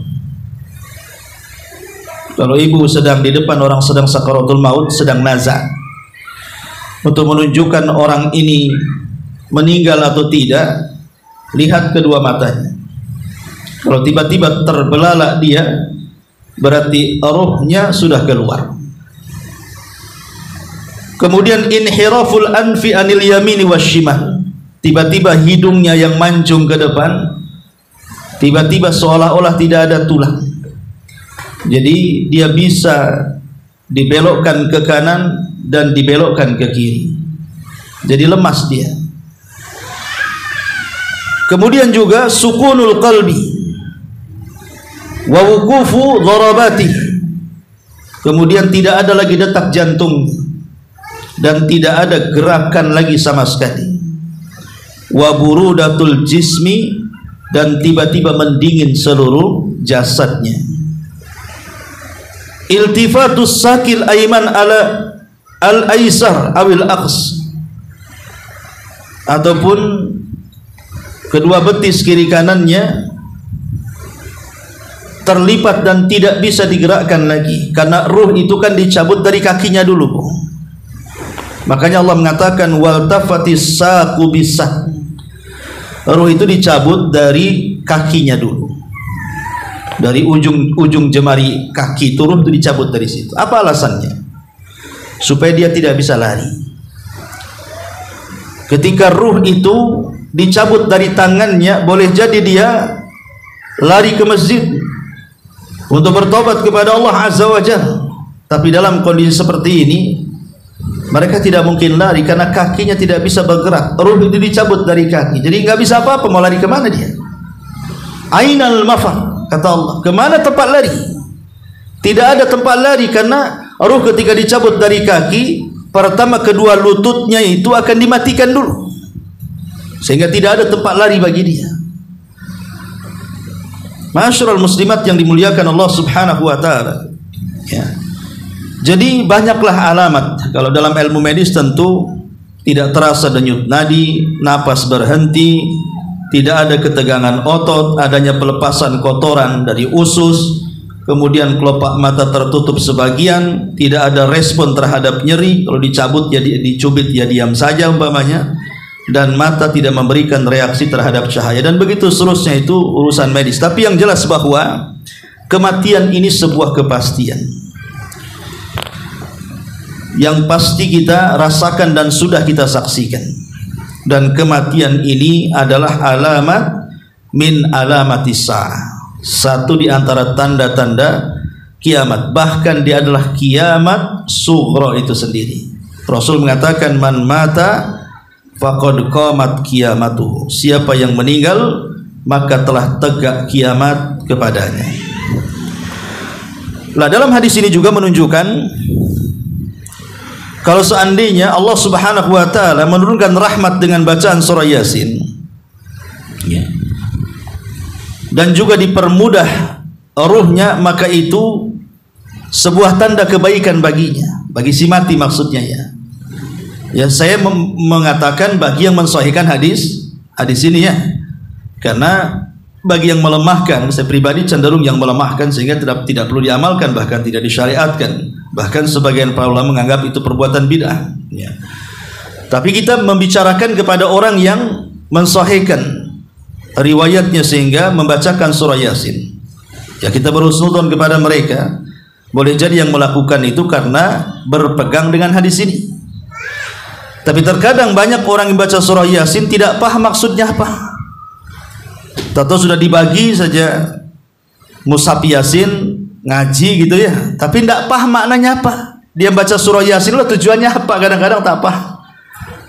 Kalau ibu sedang di depan orang sedang sakaratul maut, sedang nazar, untuk menunjukkan orang ini meninggal atau tidak, lihat kedua matanya. Kalau tiba-tiba terbelalak dia, berarti rohnya sudah keluar. Kemudian inhiraful anfi anil yamini wasyimal, tiba-tiba hidungnya yang mancung ke depan, tiba-tiba seolah-olah tidak ada tulang. Jadi dia bisa dibelokkan ke kanan dan dibelokkan ke kiri. Jadi lemas dia. Kemudian juga sukunul qalbi wa wuqufu dharabati. Kemudian tidak ada lagi detak jantung dan tidak ada gerakan lagi sama sekali. Wa burudatul jismi, dan tiba-tiba mendingin seluruh jasadnya. Iltifatus sakil aiman ala al-aisar awil aqs, ataupun kedua betis kiri kanannya terlipat dan tidak bisa digerakkan lagi, karena ruh itu kan dicabut dari kakinya dulu. Makanya Allah mengatakan wal tafatis saqu bisaq, ruh itu dicabut dari kakinya dulu, dari ujung jemari kaki itu ruh itu dicabut dari situ. Apa alasannya? Supaya dia tidak bisa lari. ketika ruh itu dicabut dari tangannya, boleh jadi dia lari ke masjid untuk bertobat kepada Allah Azza wa Jalla. Tapi dalam kondisi seperti ini mereka tidak mungkin lari karena kakinya tidak bisa bergerak. Ruh itu dicabut dari kaki, jadi nggak bisa apa-apa. Mau lari kemana dia? Ainal mafar, kata Allah, kemana tempat lari? Tidak ada tempat lari, karena ruh ketika dicabut dari kaki, pertama kedua lututnya itu akan dimatikan dulu, sehingga tidak ada tempat lari bagi dia. Ma'asyiral muslimat yang dimuliakan Allah Subhanahu wa taala. Ya. Jadi banyaklah alamat. Kalau dalam ilmu medis tentu tidak terasa denyut nadi, napas berhenti, tidak ada ketegangan otot, adanya pelepasan kotoran dari usus, kemudian kelopak mata tertutup sebagian, tidak ada respon terhadap nyeri. Kalau dicabut ya dicubit ya diam saja umpamanya, dan mata tidak memberikan reaksi terhadap cahaya, dan begitu seterusnya. Itu urusan medis. Tapi yang jelas bahwa kematian ini sebuah kepastian yang pasti kita rasakan dan sudah kita saksikan. Dan kematian ini adalah alamat min alamatis sa'ah, satu di antara tanda-tanda kiamat. Bahkan dia adalah kiamat sughra itu sendiri. Rasul mengatakan, man mata faqad qamat kiamatuhu, siapa yang meninggal maka telah tegak kiamat kepadanya. Lah dalam hadis ini juga menunjukkan kalau seandainya Allah Subhanahu wa taala menurunkan rahmat dengan bacaan surah Yasin, ya, dan juga dipermudah ruhnya, maka itu sebuah tanda kebaikan baginya, bagi si mati maksudnya ya. Ya, saya mengatakan bagi yang mensahihkan hadis ini ya, karena bagi yang melemahkan, saya pribadi cenderung yang melemahkan sehingga tidak perlu diamalkan, bahkan tidak disyariatkan. Bahkan sebagian para ulama menganggap itu perbuatan bid'ah ya. Tapi kita membicarakan kepada orang yang mensahihkan riwayatnya sehingga membacakan surah Yasin. Ya, kita berhusnudzon kepada mereka. Boleh jadi yang melakukan itu karena berpegang dengan hadis ini. Tapi terkadang banyak orang yang baca surah Yasin tidak paham maksudnya apa. Tahu sudah dibagi saja mushaf Yasin, ngaji gitu ya, tapi tidak paham maknanya apa. Dia baca surah Yasin, loh tujuannya apa? Kadang-kadang tak paham.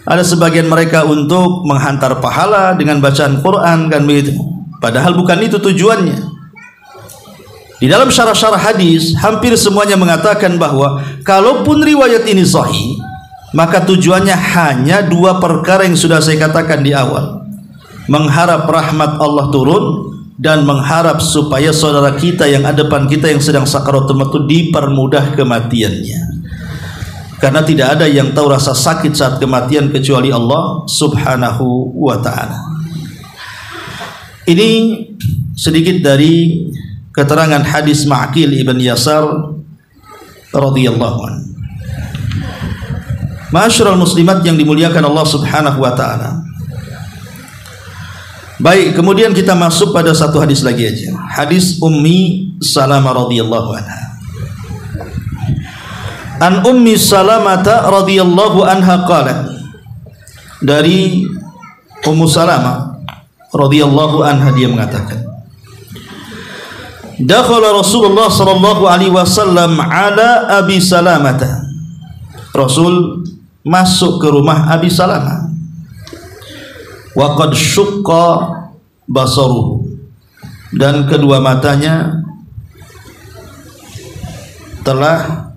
Ada sebagian mereka untuk menghantar pahala dengan bacaan Quran kan begitu. Padahal bukan itu tujuannya. Di dalam syarah-syarah hadis hampir semuanya mengatakan bahwa kalaupun riwayat ini sahih, maka tujuannya hanya dua perkara yang sudah saya katakan di awal. Mengharap rahmat Allah turun dan mengharap supaya saudara kita yang ada depan kita yang sedang sakaratul maut itu dipermudah kematiannya. Karena tidak ada yang tahu rasa sakit saat kematian kecuali Allah Subhanahu wa ta'ala. Ini sedikit dari keterangan hadis Ma'qil ibn Yasar radhiyallahu anhu. Ma'asyiral muslimat yang dimuliakan Allah Subhanahu wa ta'ala. Baik, kemudian kita masuk pada satu hadis lagi aja. Hadis Ummi Salamah radhiyallahu anha. An Ummi Salamah radhiyallahu anha qalat, dari Ummu Salamah radhiyallahu anha dia mengatakan, dakhala Rasulullah sallallahu alaihi wasallam ala Abi Salamah. Rasul masuk ke rumah Abi Salamah. Wa qad syaqqa basaruhu, dan kedua matanya telah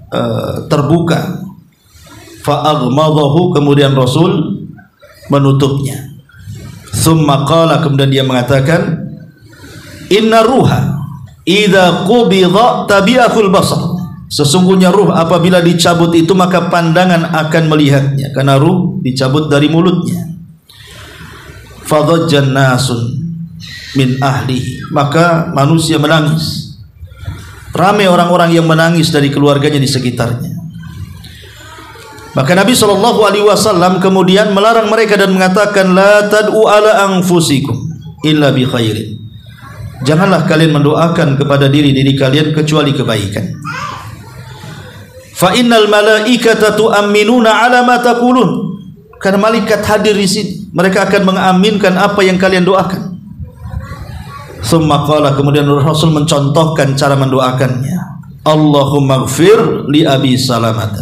terbuka. Fa aghmadahu, kemudian Rasul menutupnya. Tsumma qala, kemudian dia mengatakan, inna ruha idza qubidha tabi'atul basar, sesungguhnya ruh apabila dicabut itu maka pandangan akan melihatnya, karena ruh dicabut dari mulutnya. Fadhajjan nasun min ahlihi, maka manusia menangis. Ramai orang-orang yang menangis dari keluarganya di sekitarnya. Maka Nabi SAW kemudian melarang mereka dan mengatakan, la tad'u ala anfusikum illa bi khairin, janganlah kalian mendoakan kepada diri-diri kalian kecuali kebaikan. Fa innal malaikata tu'minuna ala ma taqulun, Karena malaikat hadir di sini, mereka akan mengaminkan apa yang kalian doakan. Tsumma qala, kemudian Rasul mencontohkan cara mendoakannya. Allahumma ighfir li Abi Salamah.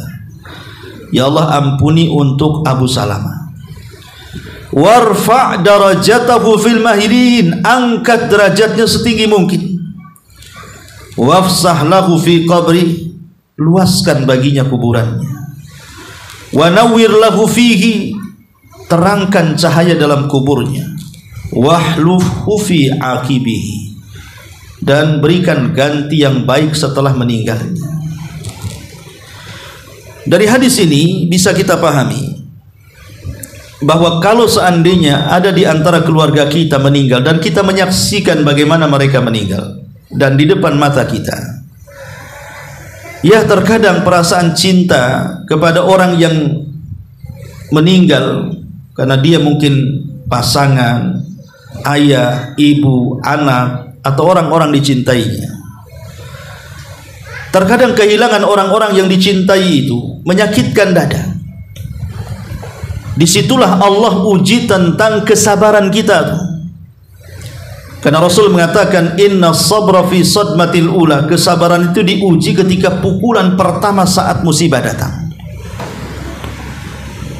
Ya Allah, ampuni untuk Abu Salamah. Warfa' darajatahu fil mahilin, angkat derajatnya setinggi mungkin. Wafsah lahu fi qabri, luaskan baginya kuburannya. Wa nawwir lahu fihi, terangkan cahaya dalam kuburnya. Wahlufhu fi aqibihi, dan berikan ganti yang baik setelah meninggalnya. Dari hadis ini bisa kita pahami bahwa kalau seandainya ada di antara keluarga kita meninggal dan kita menyaksikan bagaimana mereka meninggal dan di depan mata kita, ya terkadang perasaan cinta kepada orang yang meninggal karena dia mungkin pasangan, ayah, ibu, anak, atau orang-orang dicintainya. Terkadang kehilangan orang-orang yang dicintai itu menyakitkan dada. Disitulah Allah uji tentang kesabaran kita. Karena Rasul mengatakan inna sabra fi sadmatil ula, kesabaran itu diuji ketika pukulan pertama saat musibah datang.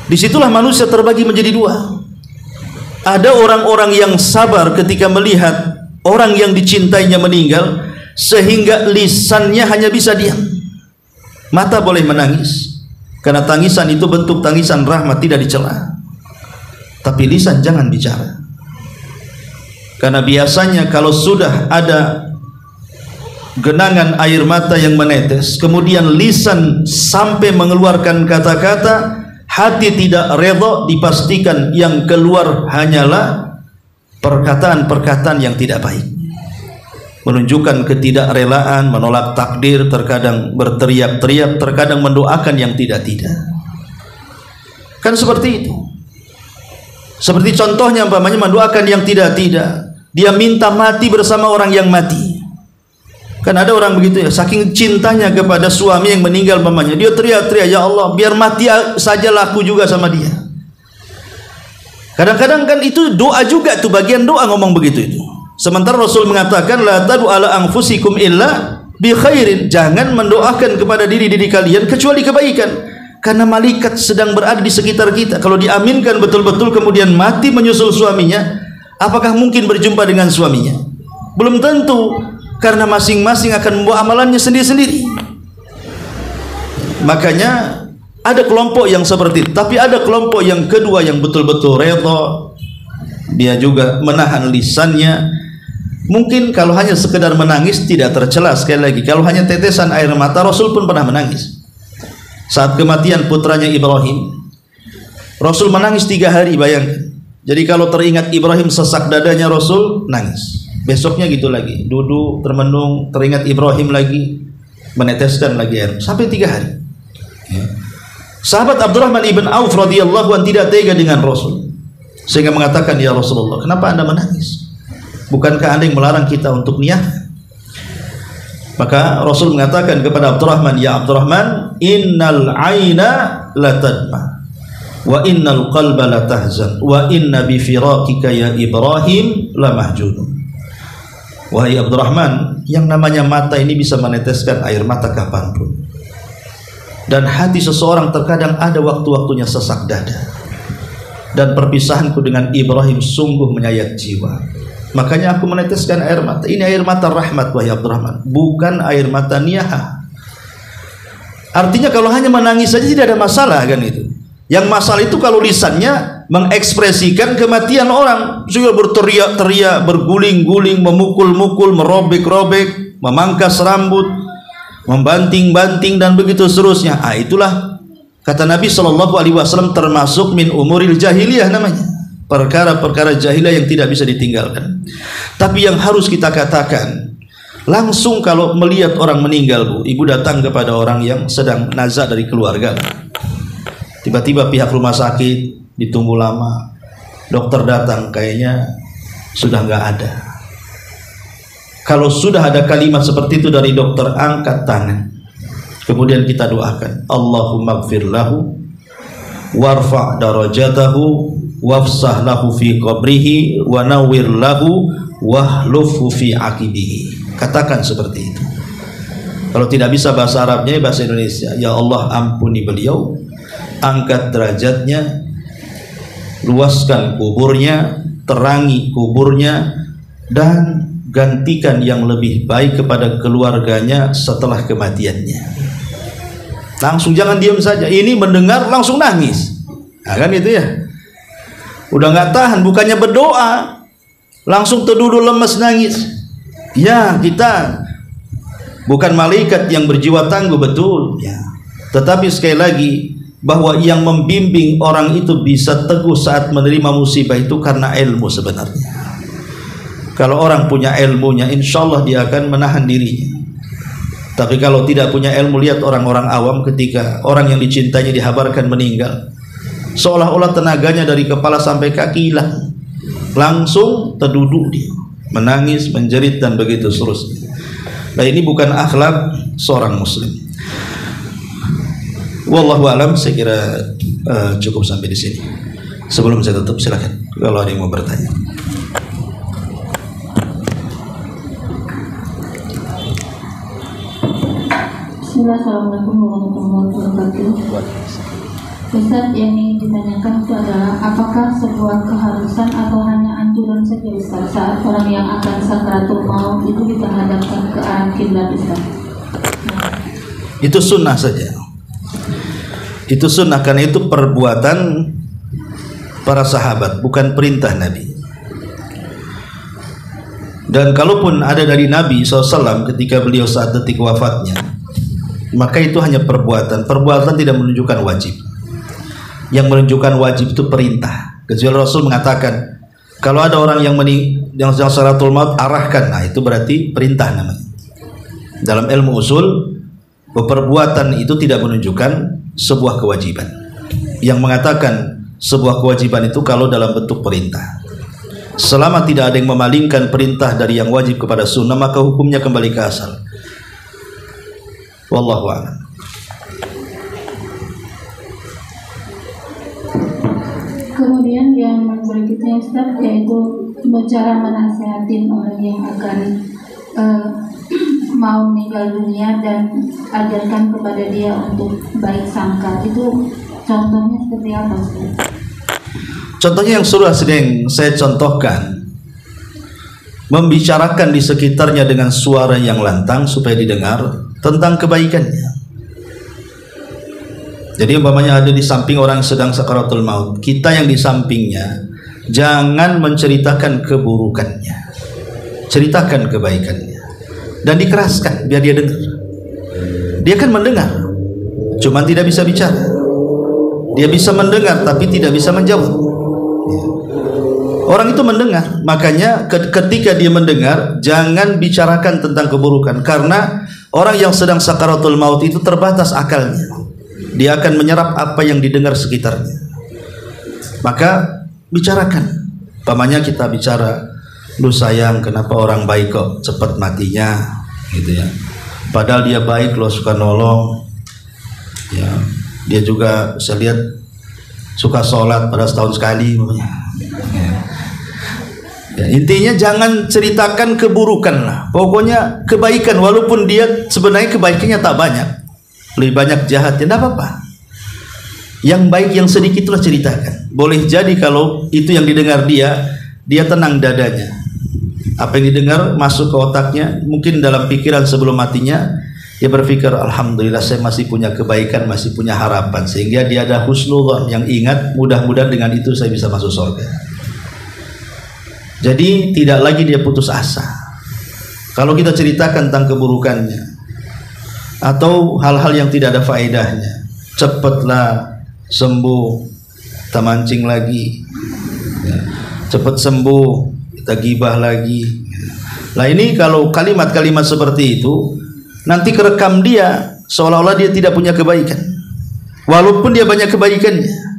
Disitulah manusia terbagi menjadi dua. Ada orang-orang yang sabar ketika melihat orang yang dicintainya meninggal, sehingga lisannya hanya bisa diam. Mata boleh menangis, karena tangisan itu bentuk tangisan rahmat, tidak dicela. Tapi lisan jangan bicara. Karena biasanya kalau sudah ada genangan air mata yang menetes, kemudian lisan sampai mengeluarkan kata-kata, hati tidak redha, dipastikan yang keluar hanyalah perkataan-perkataan yang tidak baik, menunjukkan ketidakrelaan, menolak takdir, terkadang berteriak-teriak, terkadang mendoakan yang tidak-tidak. Kan seperti itu. Seperti contohnya umpamanya mendoakan yang tidak-tidak. Dia minta mati bersama orang yang mati. Kan ada orang begitu ya, saking cintanya kepada suami yang meninggal umpamanya, dia teriak-teriak, ya Allah, biar mati saja laku juga sama dia. Kadang-kadang kan itu doa juga tuh, bagian doa ngomong begitu itu. Sementara Rasul mengatakan la tadu ala anfusikum illa bi khairin, jangan mendoakan kepada diri-diri kalian kecuali kebaikan. Karena malaikat sedang berada di sekitar kita. Kalau diaminkan betul-betul kemudian mati menyusul suaminya, apakah mungkin berjumpa dengan suaminya? Belum tentu, karena masing-masing akan membawa amalannya sendiri-sendiri. Makanya ada kelompok yang seperti itu, tapi ada kelompok yang kedua yang betul-betul redha. Dia juga menahan lisannya. Mungkin kalau hanya sekedar menangis tidak tercela. Sekali lagi, kalau hanya tetesan air mata, Rasul pun pernah menangis. Saat kematian putranya Ibrahim, Rasul menangis 3 hari, bayangkan. Jadi kalau teringat Ibrahim, sesak dadanya, Rasul nangis. Besoknya gitu lagi, duduk termenung, teringat Ibrahim lagi, meneteskan lagi air, sampai 3 hari. Sahabat Abdurrahman ibn Auf radhiyallahu anhu tidak tega dengan Rasul, sehingga mengatakan, ya Rasulullah, kenapa anda menangis? Bukankah anda yang melarang kita untuk niyah? Maka Rasul mengatakan kepada Abdurrahman, ya Abdurrahman, innal aina la tadma wa innal qalba la tahzan wa inna bi firaqika ya Ibrahim la mahjunun. Wahai Abdurrahman, yang namanya mata ini bisa meneteskan air mata kapanpun, dan hati seseorang terkadang ada waktu-waktunya sesak dada, dan perpisahanku dengan Ibrahim sungguh menyayat jiwa. Makanya aku meneteskan air mata. Ini air mata rahmat, wahai Abdurrahman, bukan air mata niyah. Artinya kalau hanya menangis saja tidak ada masalah kan itu. Yang masalah itu kalau lisannya mengekspresikan kematian orang, juga berteriak-teriak, berguling-guling, memukul-mukul, merobek-robek, memangkas rambut, membanting-banting, dan begitu seterusnya. Itulah kata Nabi SAW termasuk min umuril jahiliyah namanya. Perkara-perkara jahiliyah yang tidak bisa ditinggalkan. Tapi yang harus kita katakan, langsung kalau melihat orang meninggal, Bu, ibu datang kepada orang yang sedang nazak dari keluarga, tiba-tiba pihak rumah sakit ditunggu lama, dokter datang, kayaknya sudah nggak ada. Kalau sudah ada kalimat seperti itu dari dokter, angkat tangan, kemudian kita doakan, Allahumma gfir lahu warfa' darajatahu wafsah lahu fi qabrihi wa nawwir lahu wahlufhu fi aqibihi. Katakan seperti itu. Kalau tidak bisa bahasa Arabnya, bahasa Indonesia. Ya Allah, ampuni beliau, angkat derajatnya, luaskan kuburnya, terangi kuburnya, dan gantikan yang lebih baik kepada keluarganya setelah kematiannya. Langsung, jangan diam saja. Ini mendengar langsung nangis. Nah, kan itu ya. Udah nggak tahan, bukannya berdoa, langsung terduduk lemas nangis. Ya, kita bukan malaikat yang berjiwa tangguh, betul ya. Tetapi sekali lagi, bahwa yang membimbing orang itu bisa teguh saat menerima musibah itu karena ilmu sebenarnya. Kalau orang punya ilmunya, insya Allah dia akan menahan dirinya. Tapi kalau tidak punya ilmu, lihat orang-orang awam ketika orang yang dicintainya dihabarkan meninggal, seolah-olah tenaganya dari kepala sampai kaki hilang, langsung terduduk dia, menangis, menjerit, dan begitu seterusnya. Nah, ini bukan akhlak seorang muslim. Wallahu alam, saya kira cukup sampai di sini. Sebelum saya tutup, silakan kalau ada yang mau bertanya. Assalamualaikum warahmatullahi wabarakatuh. Ustaz, yang ingin ditanyakan itu adalah apakah sebuah keharusan atau hanya anjuran saja Ustaz saat orang yang akan sakaratul maut itu kita hadapkan ke arah kiblat Ustaz? Itu sunnah saja. Itu sunnah, karena itu perbuatan para sahabat, bukan perintah Nabi. Dan kalaupun ada dari Nabi SAW ketika beliau saat detik wafatnya, maka itu hanya perbuatan. Perbuatan tidak menunjukkan wajib. Yang menunjukkan wajib itu perintah. Kecuali Rasul mengatakan, kalau ada orang yang sakaratul maut, arahkan. Nah, itu berarti perintah namanya. Dalam ilmu usul, perbuatan itu tidak menunjukkan sebuah kewajiban. Yang mengatakan sebuah kewajiban itu kalau dalam bentuk perintah. Selama tidak ada yang memalingkan perintah dari yang wajib kepada sunnah, maka hukumnya kembali ke asal. Wallahu a'lam. Kemudian yang berikutnya Ustaz, yaitu cara menasihatin orang yang akan mau meninggal dunia dan ajarkan kepada dia untuk baik sangka. Itu contohnya seperti apa Ustaz? Contohnya yang sedang saya contohkan, membicarakan di sekitarnya dengan suara yang lantang supaya didengar tentang kebaikannya. Jadi umpamanya ada di samping orang sedang sakaratul maut, kita yang di sampingnya jangan menceritakan keburukannya, ceritakan kebaikannya dan dikeraskan biar dia dengar. Dia kan mendengar, cuma tidak bisa bicara. Dia bisa mendengar tapi tidak bisa menjawab. Orang itu mendengar, makanya ketika dia mendengar jangan bicarakan tentang keburukan, karena orang yang sedang sakaratul maut itu terbatas akalnya. Dia akan menyerap apa yang didengar sekitarnya. Maka bicarakan. Pamannya kita bicara, lu sayang, kenapa orang baik kok cepat matinya, gitu ya. Padahal dia baik, lo suka nolong. Ya, dia juga saya lihat suka sholat pada setahun sekali. Ya, intinya jangan ceritakan keburukan lah. Pokoknya kebaikan, walaupun dia sebenarnya kebaikannya tak banyak, lebih banyak jahatnya, tidak apa-apa. Yang baik yang sedikit itulah ceritakan. Boleh jadi kalau itu yang didengar dia tenang dadanya. Apa yang didengar masuk ke otaknya, mungkin dalam pikiran sebelum matinya dia berpikir, alhamdulillah saya masih punya kebaikan, masih punya harapan, sehingga dia ada husnuzon, yang ingat mudah-mudahan dengan itu saya bisa masuk surga. Jadi tidak lagi dia putus asa. Kalau kita ceritakan tentang keburukannya atau hal-hal yang tidak ada faedahnya, cepatlah sembuh, kita mancing lagi, ya, cepat sembuh, kita gibah lagi. Nah ini kalau kalimat-kalimat seperti itu nanti kerekam dia seolah-olah dia tidak punya kebaikan, walaupun dia banyak kebaikannya.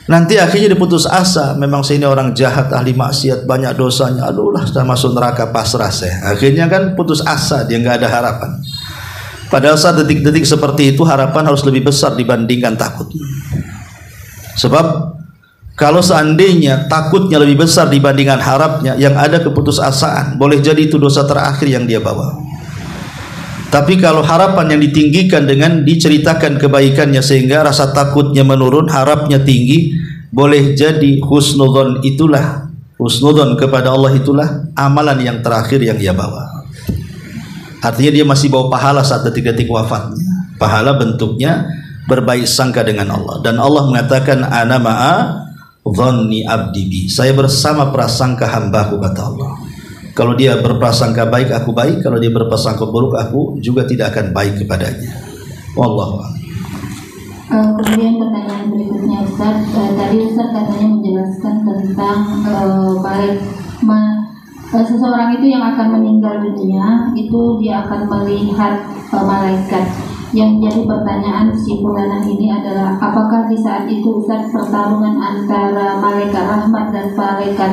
Nanti akhirnya diputus asa, memang saya ini orang jahat, ahli maksiat, banyak dosanya, aduh lah sudah masuk neraka, pasrah saya. Akhirnya kan putus asa, dia nggak ada harapan. Padahal saat detik-detik seperti itu harapan harus lebih besar dibandingkan takut. Sebab kalau seandainya takutnya lebih besar dibandingkan harapnya, yang ada keputusasaan, boleh jadi itu dosa terakhir yang dia bawa. Tapi kalau harapan yang ditinggikan dengan diceritakan kebaikannya sehingga rasa takutnya menurun, harapnya tinggi, boleh jadi husnudzon itulah, husnudzon kepada Allah itulah amalan yang terakhir yang dia bawa. Artinya dia masih bawa pahala saat detik-detik wafatnya. Pahala bentuknya berbaik sangka dengan Allah. Dan Allah mengatakan, ana ma'a dhanni abdi bi. Saya bersama prasangka hambaku, kata Allah. Kalau dia berprasangka baik, aku baik. Kalau dia berprasangka buruk, aku juga tidak akan baik kepadanya. Wallahu a'lam. Kemudian pertanyaan berikutnya, Ustaz. Tadi Ustaz katanya menjelaskan tentang seseorang itu yang akan meninggal dunia itu dia akan melihat malaikat. Yang menjadi pertanyaan si bulanan ini adalah, apakah di saat itu Ustaz pertarungan antara malaikat rahmat dan malaikat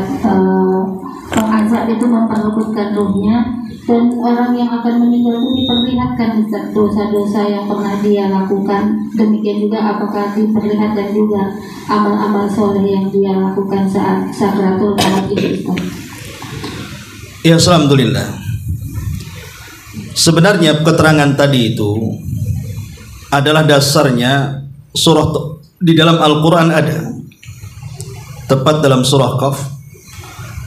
pengazab itu memperebutkan ruhnya, dan orang yang akan meninggal itu diperlihatkan Ustaz dosa-dosa yang pernah dia lakukan, demikian juga apakah diperlihatkan juga amal-amal soleh yang dia lakukan saat sakratul maut itu, Ustaz? Ya, alhamdulillah. Sebenarnya keterangan tadi itu adalah dasarnya surah di dalam Al-Quran ada, tepat dalam surah Qaf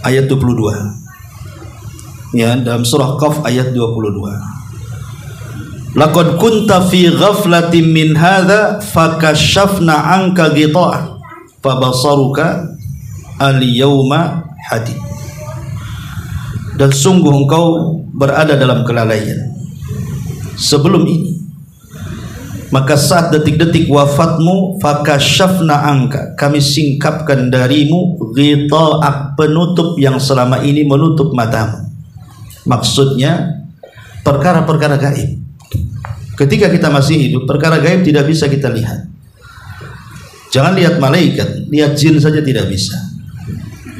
ayat 22. Ya, dalam surah Qaf ayat 22. Laqad kunta fi ghaflatin min hadza fakashafna anka ghita'an fabasaruka al-yawma hadid. Dan sungguh engkau berada dalam kelalaian sebelum ini, maka saat detik-detik wafatmu, fakashafna angka, kami singkapkan darimu ghita'ak, penutup yang selama ini menutup matamu. Maksudnya perkara-perkara gaib. Ketika kita masih hidup, perkara gaib tidak bisa kita lihat. Jangan lihat malaikat, lihat jin saja tidak bisa.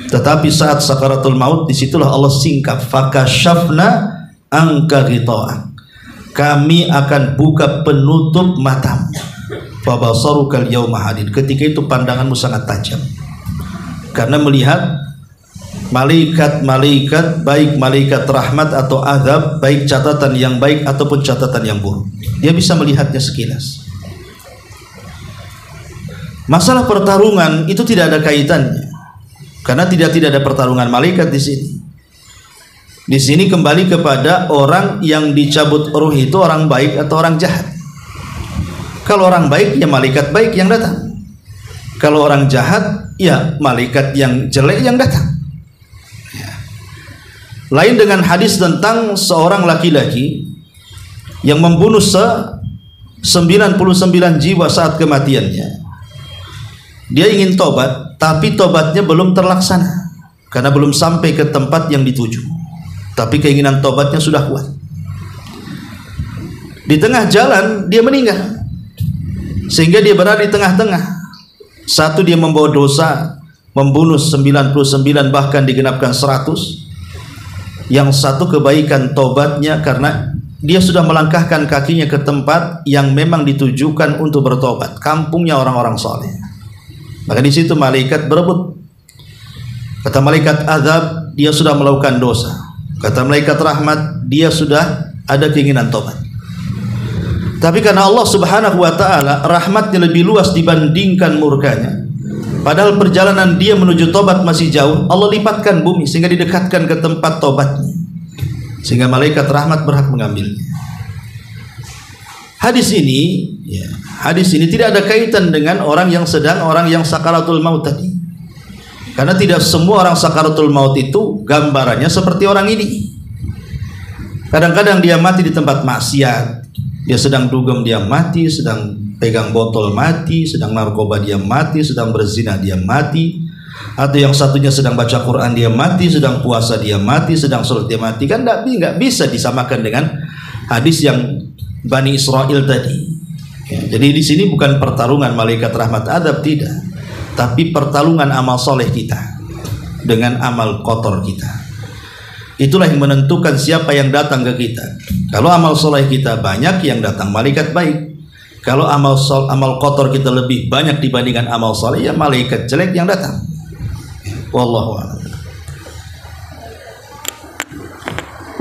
Tetapi saat sakaratul maut, disitulah Allah singkap, fakashafna angka ghita'ak, kami akan buka penutup matamu, fabasarukal yauma hadid. Ketika itu pandanganmu sangat tajam karena melihat malaikat-malaikat, baik malaikat rahmat atau azab, baik catatan yang baik ataupun catatan yang buruk. Dia bisa melihatnya sekilas. Masalah pertarungan itu tidak ada kaitannya, karena tidak ada pertarungan malaikat di sini. Di sini kembali kepada orang yang dicabut ruh itu orang baik atau orang jahat. Kalau orang baik, ya malaikat baik yang datang. Kalau orang jahat, ya malaikat yang jelek yang datang. Ya. Lain dengan hadis tentang seorang laki-laki yang membunuh 99 jiwa saat kematiannya. Dia ingin tobat, tapi tobatnya belum terlaksana karena belum sampai ke tempat yang dituju. Tapi keinginan tobatnya sudah kuat. Di tengah jalan dia meninggal, sehingga dia berada di tengah-tengah. Satu, dia membawa dosa membunuh 99, bahkan digenapkan 100. Yang satu, kebaikan tobatnya karena dia sudah melangkahkan kakinya ke tempat yang memang ditujukan untuk bertobat, kampungnya orang-orang soleh. Maka di situ malaikat berebut. Kata malaikat azab, dia sudah melakukan dosa. Kata malaikat rahmat, dia sudah ada keinginan tobat. Tapi karena Allah Subhanahu wa taala rahmatnya lebih luas dibandingkan murkanya, padahal perjalanan dia menuju tobat masih jauh, Allah lipatkan bumi sehingga didekatkan ke tempat tobatnya, sehingga malaikat rahmat berhak mengambilnya. Hadis ini tidak ada kaitan dengan orang yang sakaratul maut tadi. Karena tidak semua orang sakaratul maut itu gambarannya seperti orang ini. Kadang-kadang dia mati di tempat maksiat, dia sedang dugem dia mati, sedang pegang botol mati, sedang narkoba dia mati, sedang berzina dia mati, atau yang satunya sedang baca Quran dia mati, sedang puasa dia mati, sedang sholat dia mati. Kan nggak bisa disamakan dengan hadis yang Bani Israel tadi. Ya, jadi di sini bukan pertarungan malaikat rahmat adab, tidak, tapi pertarungan amal soleh kita dengan amal kotor kita. Itulah yang menentukan siapa yang datang ke kita. Kalau amal soleh kita banyak, yang datang malaikat baik. Kalau amal kotor kita lebih banyak dibandingkan amal saleh, ya malaikat jelek yang datang. Wallahu a'lam.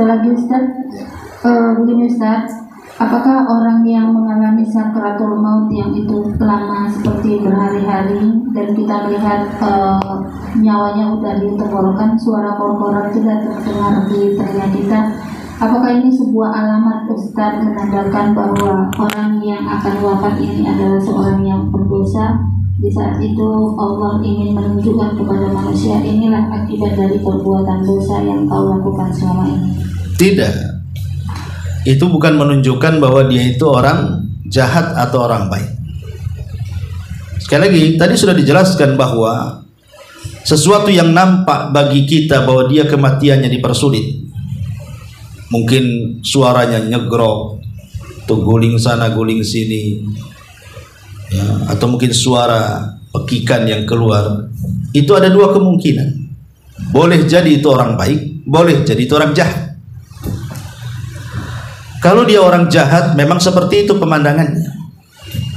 Lagi Ustaz, begini Ustaz, apakah orang yang mengalami sakaratul maut yang itu lama seperti berhari-hari dan kita lihat nyawanya udah di tenggorokan, suara kor-koran tidak terdengar di telinga kita, apakah ini sebuah alamat Ustaz menandakan bahwa orang yang akan wafat ini adalah seorang yang berdosa? Di saat itu Allah ingin menunjukkan kepada manusia, inilah akibat dari perbuatan dosa yang kau lakukan selama ini. Tidak, itu bukan menunjukkan bahwa dia itu orang jahat atau orang baik. Sekali lagi, tadi sudah dijelaskan bahwa sesuatu yang nampak bagi kita bahwa dia kematiannya dipersulit, mungkin suaranya nyegrok, tuh guling sana guling sini, ya, atau mungkin suara pekikan yang keluar. Itu ada dua kemungkinan. Boleh jadi itu orang baik, boleh jadi itu orang jahat. Kalau dia orang jahat, memang seperti itu pemandangannya.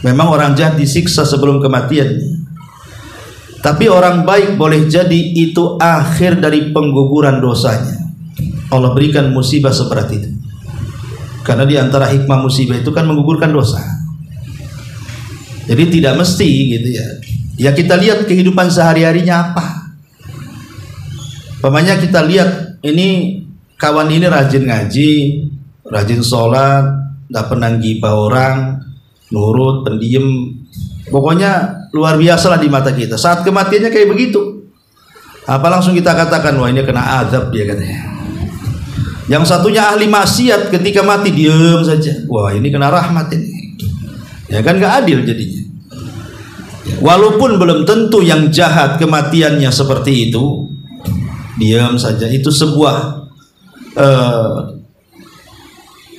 Memang orang jahat disiksa sebelum kematiannya. Tapi orang baik boleh jadi itu akhir dari pengguguran dosanya. Allah berikan musibah seperti itu. Karena di antara hikmah musibah itu kan menggugurkan dosa. Jadi tidak mesti gitu ya. Ya kita lihat kehidupan sehari-harinya apa. Pamannya kita lihat ini kawan ini rajin ngaji, rajin sholat, tidak pernah gibah orang, nurut, pendiam, pokoknya luar biasa lah di mata kita. Saat kematiannya kayak begitu, apa langsung kita katakan, wah ini kena azab dia katanya. Yang satunya ahli maksiat, ketika mati diam saja, wah ini kena rahmat ini. Ya kan gak adil jadinya. Walaupun belum tentu yang jahat kematiannya seperti itu, diam saja, itu sebuah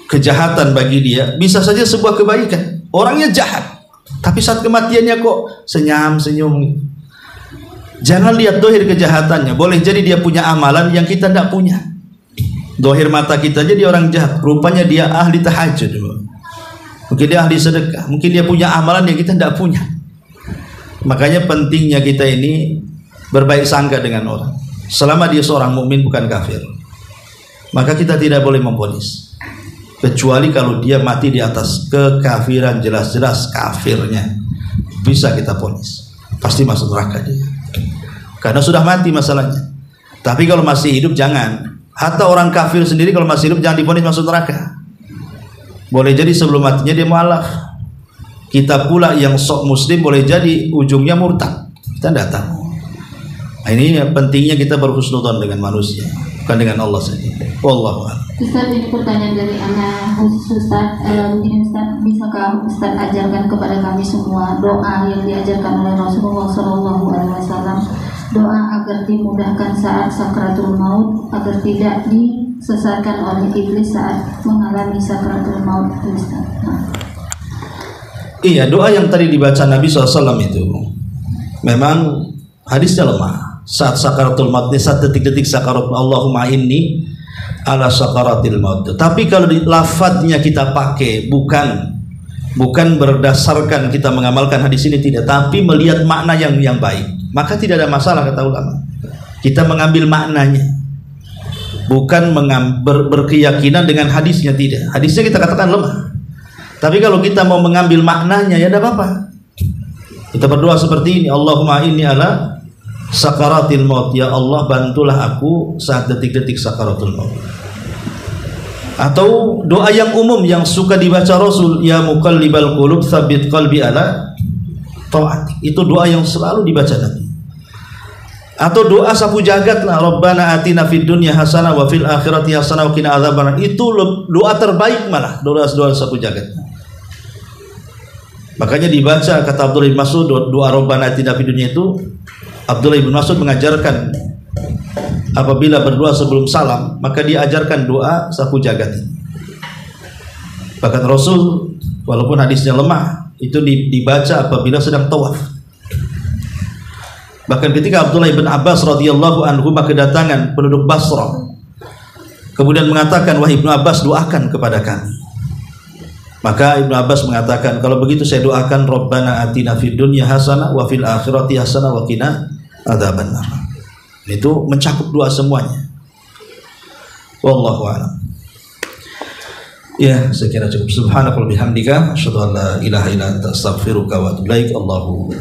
kejahatan bagi dia, bisa saja sebuah kebaikan. Orangnya jahat, tapi saat kematiannya kok senyum. Jangan lihat dohir kejahatannya. Boleh jadi dia punya amalan yang kita tidak punya. Dohir mata kita aja dia orang jahat, rupanya dia ahli tahajud, mungkin dia ahli sedekah, mungkin dia punya amalan yang kita tidak punya. Makanya pentingnya kita ini berbaik sangka dengan orang. Selama dia seorang mukmin bukan kafir, maka kita tidak boleh memvonis. Kecuali kalau dia mati di atas kekafiran, jelas-jelas kafirnya, bisa kita vonis pasti masuk neraka dia, karena sudah mati masalahnya. Tapi kalau masih hidup jangan. Hatta orang kafir sendiri kalau masih hidup jangan divonis masuk neraka. Boleh jadi sebelum matinya dia mualaf. Kita pula yang sok muslim boleh jadi ujungnya murtad, kita tidak tahu. Nah, ini pentingnya kita berhusnudzon dengan manusia, bukan dengan Allah saja. Wallahu a'lam. Ustaz, ini pertanyaan dari anak khusus Ustaz. Begini Ustaz, bisakah Ustaz ajarkan kepada kami semua doa yang diajarkan oleh Rasulullah SAW, doa agar dimudahkan saat sakaratul maut, agar tidak disesatkan oleh iblis saat mengalami sakaratul maut, Ustaz. Iya, doa yang tadi dibaca Nabi SAW itu memang hadisnya lemah. Saat sakaratul maut, saat detik-detik sakaratul, Allahumma inni ala sakaratil maut. Tapi kalau di lafadznya kita pakai bukan berdasarkan kita mengamalkan hadis ini, tidak, tapi melihat makna yang baik, maka tidak ada masalah kata ulama. Kita mengambil maknanya, bukan berkeyakinan dengan hadisnya, tidak. Hadisnya kita katakan lemah, tapi kalau kita mau mengambil maknanya ya tidak apa-apa. Kita berdoa seperti ini, Allahumma inni ala sakaratil maut, ya Allah bantulah aku saat detik-detik sakaratul maut. Atau doa yang umum yang suka dibaca Rasul, ya muqallibal qulub tsabbit qalbi ala ta'atik. Itu doa yang selalu dibaca Nabi. Atau doa sapu jagat lah, Rabbana atina fid dunya hasanah wa fil akhirati hasanah wa qina adzabannar. Itu doa terbaik malah, doa sapu jagat. Makanya dibaca, kata Abdullah bin Mas'ud, doa Rabbana atina fid dunya itu Abdullah bin Mas'ud mengajarkan apabila berdoa sebelum salam, maka dia ajarkan doa sapu jagat. Bahkan Rasul, walaupun hadisnya lemah, itu dibaca apabila sedang tawaf. Bahkan ketika Abdullah bin Abbas radhiyallahu anhu kedatangan penduduk Basra, kemudian mengatakan, wahai Ibnu Abbas, doakan kepada kami. Maka Ibnu Abbas mengatakan, kalau begitu saya doakan Rabbana atina fid dunya hasanah wa fil akhirati hasanah wa qina adzabannar. Itu mencakup doa semuanya. Wallahu a'lam. Ya, saya kira cukup. Subhanakallahumma bihamdika asyhadu an la ilaha illa anta astaghfiruka wa atubu ilaik. Allahu